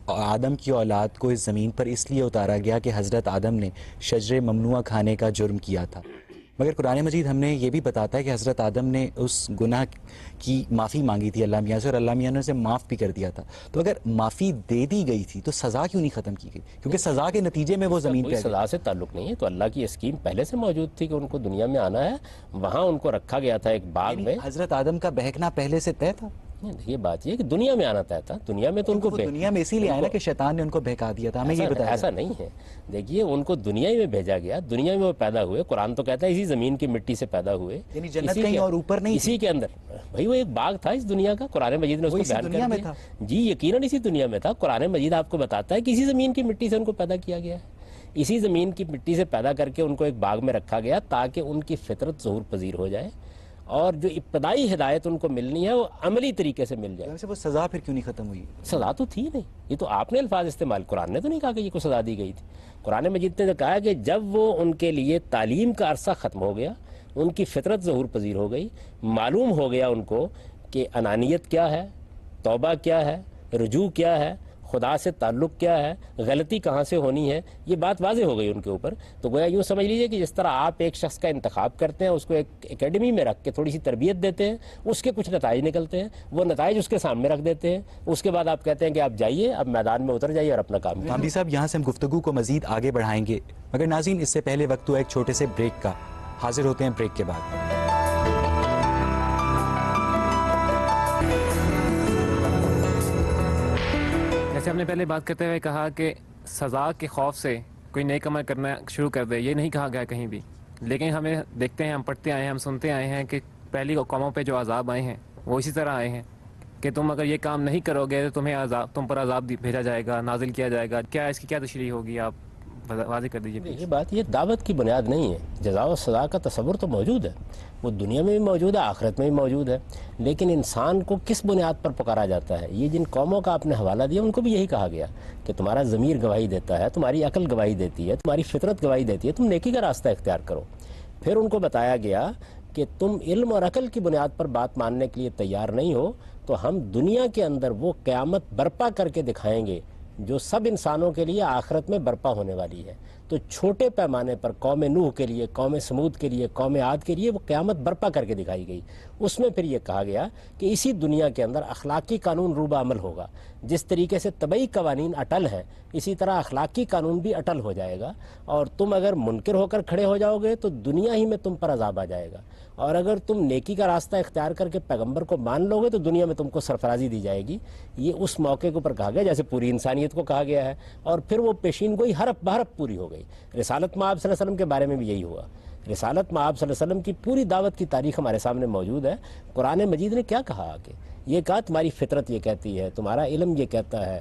آدم کی اولاد کو اس زمین پر اس لیے اتارا گیا کہ حضرت آدم نے شجر ممنوعہ کھانے کا جرم کیا تھا. مگر قرآن مجید ہم نے یہ بھی بتاتا ہے کہ حضرت آدم نے اس گناہ کی معافی مانگی تھی اللہ میاں سے, اور اللہ میاں نے اسے معاف بھی کر دیا تھا. تو اگر معافی دے دی گئی تھی تو سزا کیوں نہیں ختم کی گئی؟ کیونکہ سزا کے نتیجے میں وہ زمین پہ سزا سے تعلق نہیں ہے. تو اللہ کی اسکیم پہلے سے موجود تھی کہ ان کو دنیا میں آنا ہے, وہاں ان کو رکھا گیا تھا ایک باغ میں. حضرت آدم کا بہکنا پہلے سے طے تھا. یہ بات یہ کہ دنیا میں آنا طے تھا. دنیا میں تو ان کو دنیا میں اسی لیے آیا نا کہ شیطان نے ان کو بہکا دیا تھا. ہمیں یہ بتایا ایسا نہیں ہے. دیکھیے ان کو دنیا میں بھیجا گیا, دنیا میں وہ پیدا ہوئے. قرآن تو کہتا ہے اسی زمین کی مٹی سے پیدا ہوئے, یعنی جنت کہیں اور اوپر نہیں, اسی کے اندر. بھائی وہ ایک باغ تھا اس دنیا کا, قرآن مجید نے اس کو بیان کر دیا. جی یقیناً اسی دنیا میں تھا. قرآن مجید آپ کو بتاتا ہے کہ اسی زمین کی مٹی سے ان کو پیدا کیا گیا ہے. اسی زمین کی مٹی سے پیدا کر کے ان کو ایک باغ میں رکھا گیا تاکہ ان کی فطرت ظہور پذیر ہو جائے اور جو ابتدائی ہدایت ان کو ملنی ہے وہ عملی طریقے سے مل جائے. ویسے وہ سزا پھر کیوں نہیں ختم ہوئی؟ سزا تو تھی نہیں. یہ تو آپ نے الفاظ استعمال, قرآن نے تو نہیں کہا کہ یہ کو سزا دی گئی تھی. قرآن مجید نے کہا کہ جب وہ ان کے لیے تعلیم کا عرصہ ختم ہو گیا, ان کی فطرت ظہور پذیر ہو گئی, معلوم ہو گیا ان کو کہ انانیت کیا ہے, توبہ کیا ہے, رجوع کیا ہے, خدا سے تعلق کیا ہے, غلطی کہاں سے ہونی ہے, یہ بات واضح ہو گئی ان کے اوپر. تو گویا یوں سمجھ لیجئے کہ جس طرح آپ ایک شخص کا انتخاب کرتے ہیں, اس کو ایک اکیڈمی میں رکھ کے تھوڑی سی تربیت دیتے ہیں, اس کے کچھ نتائج نکلتے ہیں, وہ نتائج اس کے سامنے رکھ دیتے ہیں, اس کے بعد آپ کہتے ہیں کہ آپ جائیے, اب میدان میں اتر جائیے اور اپنا کام کیجیے. حامدی صاحب یہاں سے ہم گفتگو کو مزید آگے بڑھائیں گے, مگر ناظرین اس سے پہلے وقت ہوا ایک چھوٹے سے بریک کا. حاضر ہوتے ہیں بریک کے بعد. جیسے ہم نے پہلے بات کرتے ہوئے کہا کہ سزا کے خوف سے کوئی نیک عمل کرنا شروع کر دے, یہ نہیں کہا گیا کہیں بھی. لیکن ہمیں دیکھتے ہیں, ہم پڑھتے آئے ہیں, ہم سنتے آئے ہیں کہ پہلی قوموں پہ جو عذاب آئے ہیں وہ اسی طرح آئے ہیں کہ تم اگر یہ کام نہیں کرو گے تو تم پر عذاب بھیجا جائے گا, نازل کیا جائے گا. کیا اس کی کیا تشریح ہوگی, آپ واضح کر دیجیے. یہ بات یہ دعوت کی بنیاد نہیں ہے. جزا و سزا کا تصور تو موجود ہے, وہ دنیا میں بھی موجود ہے, آخرت میں بھی موجود ہے, لیکن انسان کو کس بنیاد پر پکارا جاتا ہے. یہ جن قوموں کا آپ نے حوالہ دیا ان کو بھی یہی کہا گیا کہ تمہارا ضمیر گواہی دیتا ہے, تمہاری عقل گواہی دیتی ہے, تمہاری فطرت گواہی دیتی ہے, تم نیکی کا راستہ اختیار کرو. پھر ان کو بتایا گیا کہ تم علم اور عقل کی بنیاد پر بات ماننے کے لیے تیار نہیں ہو تو ہم دنیا کے اندر وہ قیامت برپا کر کے دکھائیں گے جو سب انسانوں کے لیے آخرت میں برپا ہونے والی ہے. تو چھوٹے پیمانے پر قوم نوح کے لیے, قوم سمود کے لیے, قوم عاد کے لیے وہ قیامت برپا کر کے دکھائی گئی. اس میں پھر یہ کہا گیا کہ اسی دنیا کے اندر اخلاقی قانون روبہ عمل ہوگا. جس طریقے سے طبعی قوانین اٹل ہیں اسی طرح اخلاقی قانون بھی اٹل ہو جائے گا, اور تم اگر منکر ہو کر کھڑے ہو جاؤ گے تو دنیا ہی میں تم پر عذاب آ جائے گا, اور اگر تم نیکی کا راستہ اختیار کر کے پیغمبر کو مان لو گے تو دنیا میں تم کو سرفرازی دی جائے گی. یہ اس موقع کے اوپر کہا گیا جیسے پوری انسانیت کو کہا گیا ہے, اور پھر وہ پیشین گوئی حرف بحرف پوری ہو گئی. رسالت مآب صلی اللہ علیہ وسلم کے بارے میں بھی یہی ہوا. رسالت مآب صلی اللہ علیہ وسلم کی پوری دعوت کی تاریخ ہمارے سامنے موجود ہے. قرآن مجید نے کیا کہا کہ یہ کہا تمہاری فطرت یہ کہتی ہے, تمہارا علم یہ کہتا ہے,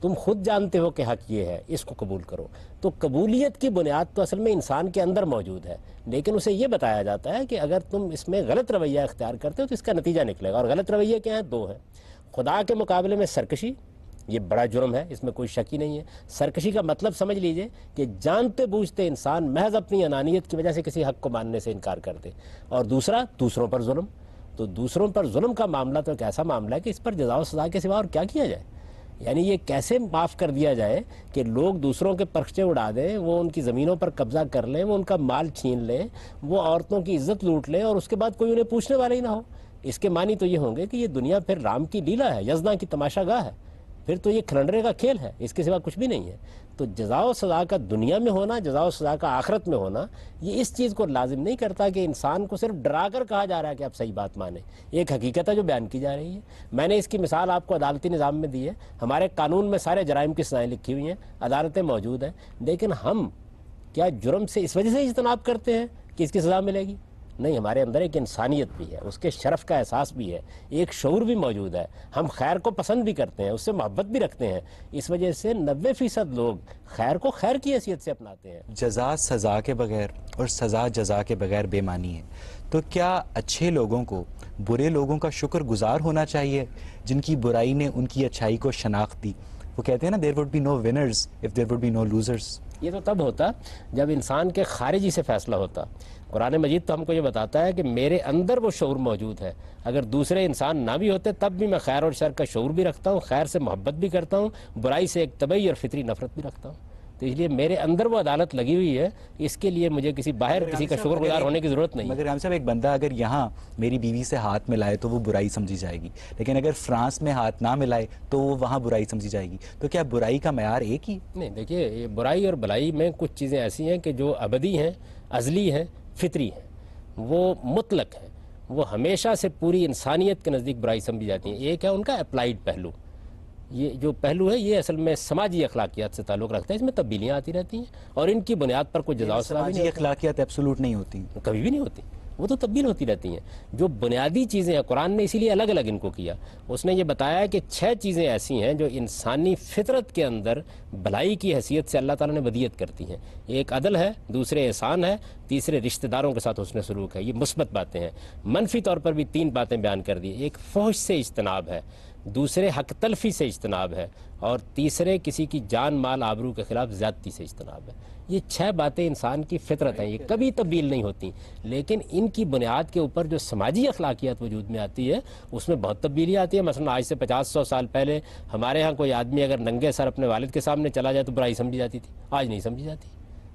تم خود جانتے ہو کہ حق یہ ہے, اس کو قبول کرو. تو قبولیت کی بنیاد تو اصل میں انسان کے اندر موجود ہے, لیکن اسے یہ بتایا جاتا ہے کہ اگر تم اس میں غلط رویہ اختیار کرتے ہو تو اس کا نتیجہ نکلے گا. اور غلط رویے کیا ہیں؟ دو ہیں. خدا کے مقابلے میں سرکشی, یہ بڑا جرم ہے, اس میں کوئی شک ہی نہیں ہے. سرکشی کا مطلب سمجھ لیجئے کہ جانتے بوجھتے انسان محض اپنی انانیت کی وجہ سے کسی حق کو ماننے سے انکار کر دے. اور دوسرا, دوسروں پر ظلم. تو دوسروں پر ظلم کا معاملہ تو ایک ایسا معاملہ ہے کہ اس پر جزا و سزا کے سوا اور کیا کیا جائے. یعنی یہ کیسے معاف کر دیا جائے کہ لوگ دوسروں کے پرخچے اڑا دیں, وہ ان کی زمینوں پر قبضہ کر لیں, وہ ان کا مال چھین لیں, وہ عورتوں کی عزت لوٹ لیں, اور اس کے بعد کوئی انہیں پوچھنے والا ہی نہ ہو. اس کے معنی تو یہ ہوں گے کہ یہ دنیا پھر رام کی لیلا ہے, یزنا کی تماشا گاہ ہے, پھر تو یہ کھلنڈرے کا کھیل ہے, اس کے سوا کچھ بھی نہیں ہے. تو جزا و سزا کا دنیا میں ہونا, جزا و سزا کا آخرت میں ہونا, یہ اس چیز کو لازم نہیں کرتا کہ انسان کو صرف ڈرا کر کہا جا رہا ہے کہ آپ صحیح بات مانیں. یہ ایک حقیقت ہے جو بیان کی جا رہی ہے. میں نے اس کی مثال آپ کو عدالتی نظام میں دی ہے. ہمارے قانون میں سارے جرائم کی سزائیں لکھی ہوئی ہیں, عدالتیں موجود ہیں, لیکن ہم کیا جرم سے اس وجہ سے اجتناب کرتے ہیں کہ اس کی سزا ملے گی؟ نہیں, ہمارے اندر ایک انسانیت بھی ہے, اس کے شرف کا احساس بھی ہے, ایک شعور بھی موجود ہے. ہم خیر کو پسند بھی کرتے ہیں, اس سے محبت بھی رکھتے ہیں. اس وجہ سے 90% لوگ خیر کو خیر کی حیثیت سے اپناتے ہیں. جزا سزا کے بغیر اور سزا جزا کے بغیر بے معنی ہے. تو کیا اچھے لوگوں کو برے لوگوں کا شکر گزار ہونا چاہیے جن کی برائی نے ان کی اچھائی کو شناخت دی؟ وہ کہتے ہیں نا, there would be no winners if there would be no losers. یہ تو تب ہوتا جب انسان کے خارجی سے فیصلہ ہوتا. قرآن مجید تو ہم کو یہ بتاتا ہے کہ میرے اندر وہ شعور موجود ہے. اگر دوسرے انسان نہ بھی ہوتے تب بھی میں خیر اور شر کا شعور بھی رکھتا ہوں, خیر سے محبت بھی کرتا ہوں, برائی سے ایک طبعی اور فطری نفرت بھی رکھتا ہوں. تو اس لیے میرے اندر وہ عدالت لگی ہوئی ہے, اس کے لیے مجھے کسی باہر کسی کا شکر گزار ہونے کی ضرورت نہیں. مگر ہم صاحب, ایک بندہ اگر یہاں میری بیوی سے ہاتھ ملائے تو وہ برائی سمجھی جائے گی, لیکن اگر فرانس میں ہاتھ نہ ملائے تو وہ وہاں برائی سمجھی جائے گی. تو کیا برائی کا معیار ایک ہی؟ نہیں, دیکھیے یہ برائی اور بلائی میں کچھ چیزیں ایسی ہیں کہ جو ابدی ہیں, ازلی ہیں, فطری ہیں, وہ مطلق ہیں. وہ ہمیشہ سے پوری انسانیت کے نزدیک برائی سمجھی جاتی ہیں. ایک ہے ان کا اپلائیڈ پہلو، یہ جو پہلو ہے یہ اصل میں سماجی اخلاقیات سے تعلق رکھتا ہے. اس میں تبدیلیاں آتی رہتی ہیں اور ان کی بنیاد پر کوئی جزا و سزا بھی نہیں. اخلاقیات ایبسولوٹ نہیں ہوتی، کبھی بھی نہیں ہوتی، وہ تو تبدیل ہوتی رہتی ہیں. جو بنیادی چیزیں ہیں قرآن نے اسی لیے الگ الگ ان کو کیا. اس نے یہ بتایا کہ 6 چیزیں ایسی ہیں جو انسانی فطرت کے اندر بھلائی کی حیثیت سے اللہ تعالیٰ نے ودیت کرتی ہیں. ایک عدل ہے، دوسرے احسان ہے، تیسرے رشتہ داروں کے ساتھ حسن سلوک ہے. یہ مثبت باتیں ہیں. منفی طور پر بھی 3 باتیں بیان کر دی. ایک فحش سے اجتناب ہے، دوسرے حق تلفی سے اجتناب ہے، اور تیسرے کسی کی جان مال آبرو کے خلاف زیادتی سے اجتناب ہے. یہ 6 باتیں انسان کی فطرت ہیں، یہ کبھی تبدیل نہیں ہوتی. لیکن ان کی بنیاد کے اوپر جو سماجی اخلاقیات وجود میں آتی ہے اس میں بہت تبدیلی آتی ہے. مثلا آج سے 50-100 سال پہلے ہمارے ہاں کوئی آدمی اگر ننگے سر اپنے والد کے سامنے چلا جائے تو برائی سمجھی جاتی تھی، آج نہیں سمجھی جاتی.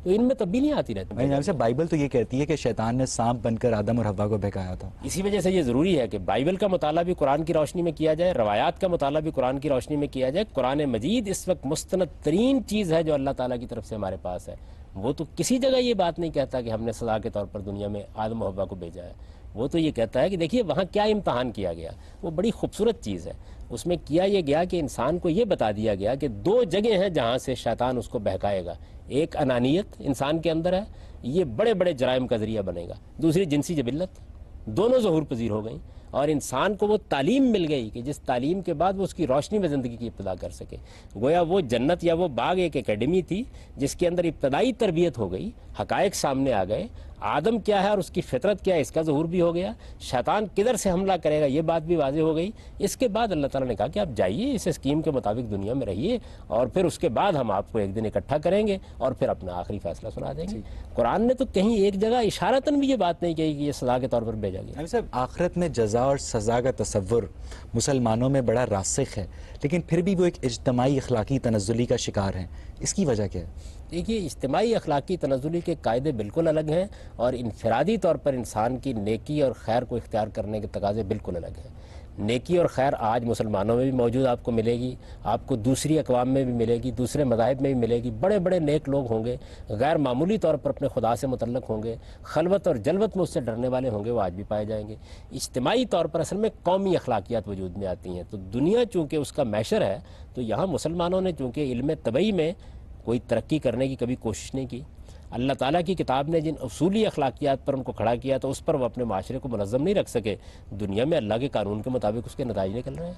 تو ان میں تبدیلیاں آتی رہتی ہیں. جناب صاحب بائبل تو یہ کہتی ہے کہ شیطان نے سانپ بن کر آدم اور حوا کو بہکایا تھا. اسی وجہ سے یہ ضروری ہے کہ بائبل کا مطالعہ بھی قرآن کی روشنی میں کیا جائے، روایات کا مطالعہ بھی قرآن کی روشنی میں کیا جائے. قرآن مجید اس وقت مستند ترین چیز ہے جو اللہ تعالیٰ کی طرف سے ہمارے پاس ہے. وہ تو کسی جگہ یہ بات نہیں کہتا کہ ہم نے سزا کے طور پر دنیا میں آدم و حوا کو بھیجا ہے. وہ تو یہ کہتا ہے کہ دیکھیے وہاں کیا امتحان کیا گیا. وہ بڑی خوبصورت چیز ہے. اس میں کیا یہ گیا کہ انسان کو یہ بتا دیا گیا کہ 2 جگہیں ہیں جہاں سے شیطان اس کو بہکائے گا. ایک انانیت انسان کے اندر ہے، یہ بڑے بڑے جرائم کا ذریعہ بنے گا. دوسری جنسی جبلت. دونوں ظہور پذیر ہو گئیں اور انسان کو وہ تعلیم مل گئی کہ جس تعلیم کے بعد وہ اس کی روشنی میں زندگی کی ابتدا کر سکے. گویا وہ جنت یا وہ باغ ایک اکیڈمی تھی جس کے اندر ابتدائی تربیت ہو گئی، حقائق سامنے آ گئے، آدم کیا ہے اور اس کی فطرت کیا ہے اس کا ظہور بھی ہو گیا، شیطان کدھر سے حملہ کرے گا یہ بات بھی واضح ہو گئی. اس کے بعد اللہ تعالیٰ نے کہا کہ آپ جائیے اس اسکیم کے مطابق دنیا میں رہیے اور پھر اس کے بعد ہم آپ کو ایک دن اکٹھا کریں گے اور پھر اپنا آخری فیصلہ سنا دیں گے. قرآن نے تو کہیں ایک جگہ اشارتاً بھی یہ بات نہیں کہی کہ یہ سزا کے طور پر بھیجا گیا. صاحب آخرت میں جزا اور سزا کا تصور مسلمانوں میں بڑا راسخ ہے، لیکن پھر بھی وہ ایک اجتماعی اخلاقی تنزلی کا شکار ہیں. اس کی وجہ کیا ہے؟ دیکھیے اجتماعی اخلاقی تنزلی کے قاعدے بالکل الگ ہیں اور انفرادی طور پر انسان کی نیکی اور خیر کو اختیار کرنے کے تقاضے بالکل الگ ہیں. نیکی اور خیر آج مسلمانوں میں بھی موجود آپ کو ملے گی، آپ کو دوسری اقوام میں بھی ملے گی، دوسرے مذاہب میں بھی ملے گی. بڑے بڑے نیک لوگ ہوں گے، غیر معمولی طور پر اپنے خدا سے متعلق ہوں گے، خلوت اور جلوت میں اس سے ڈرنے والے ہوں گے، وہ آج بھی پائے جائیں گے. اجتماعی طور پر اصل میں قومی اخلاقیات وجود میں آتی ہیں. تو دنیا چونکہ اس کا میشر ہے تو یہاں مسلمانوں نے چونکہ علم طبعی میں کوئی ترقی کرنے کی کبھی کوشش نہیں کی. اللہ تعالیٰ کی کتاب نے جن اصولی اخلاقیات پر ان کو کھڑا کیا تو اس پر وہ اپنے معاشرے کو منظم نہیں رکھ سکے. دنیا میں اللہ کے قانون کے مطابق اس کے نتائج نکل رہے ہیں.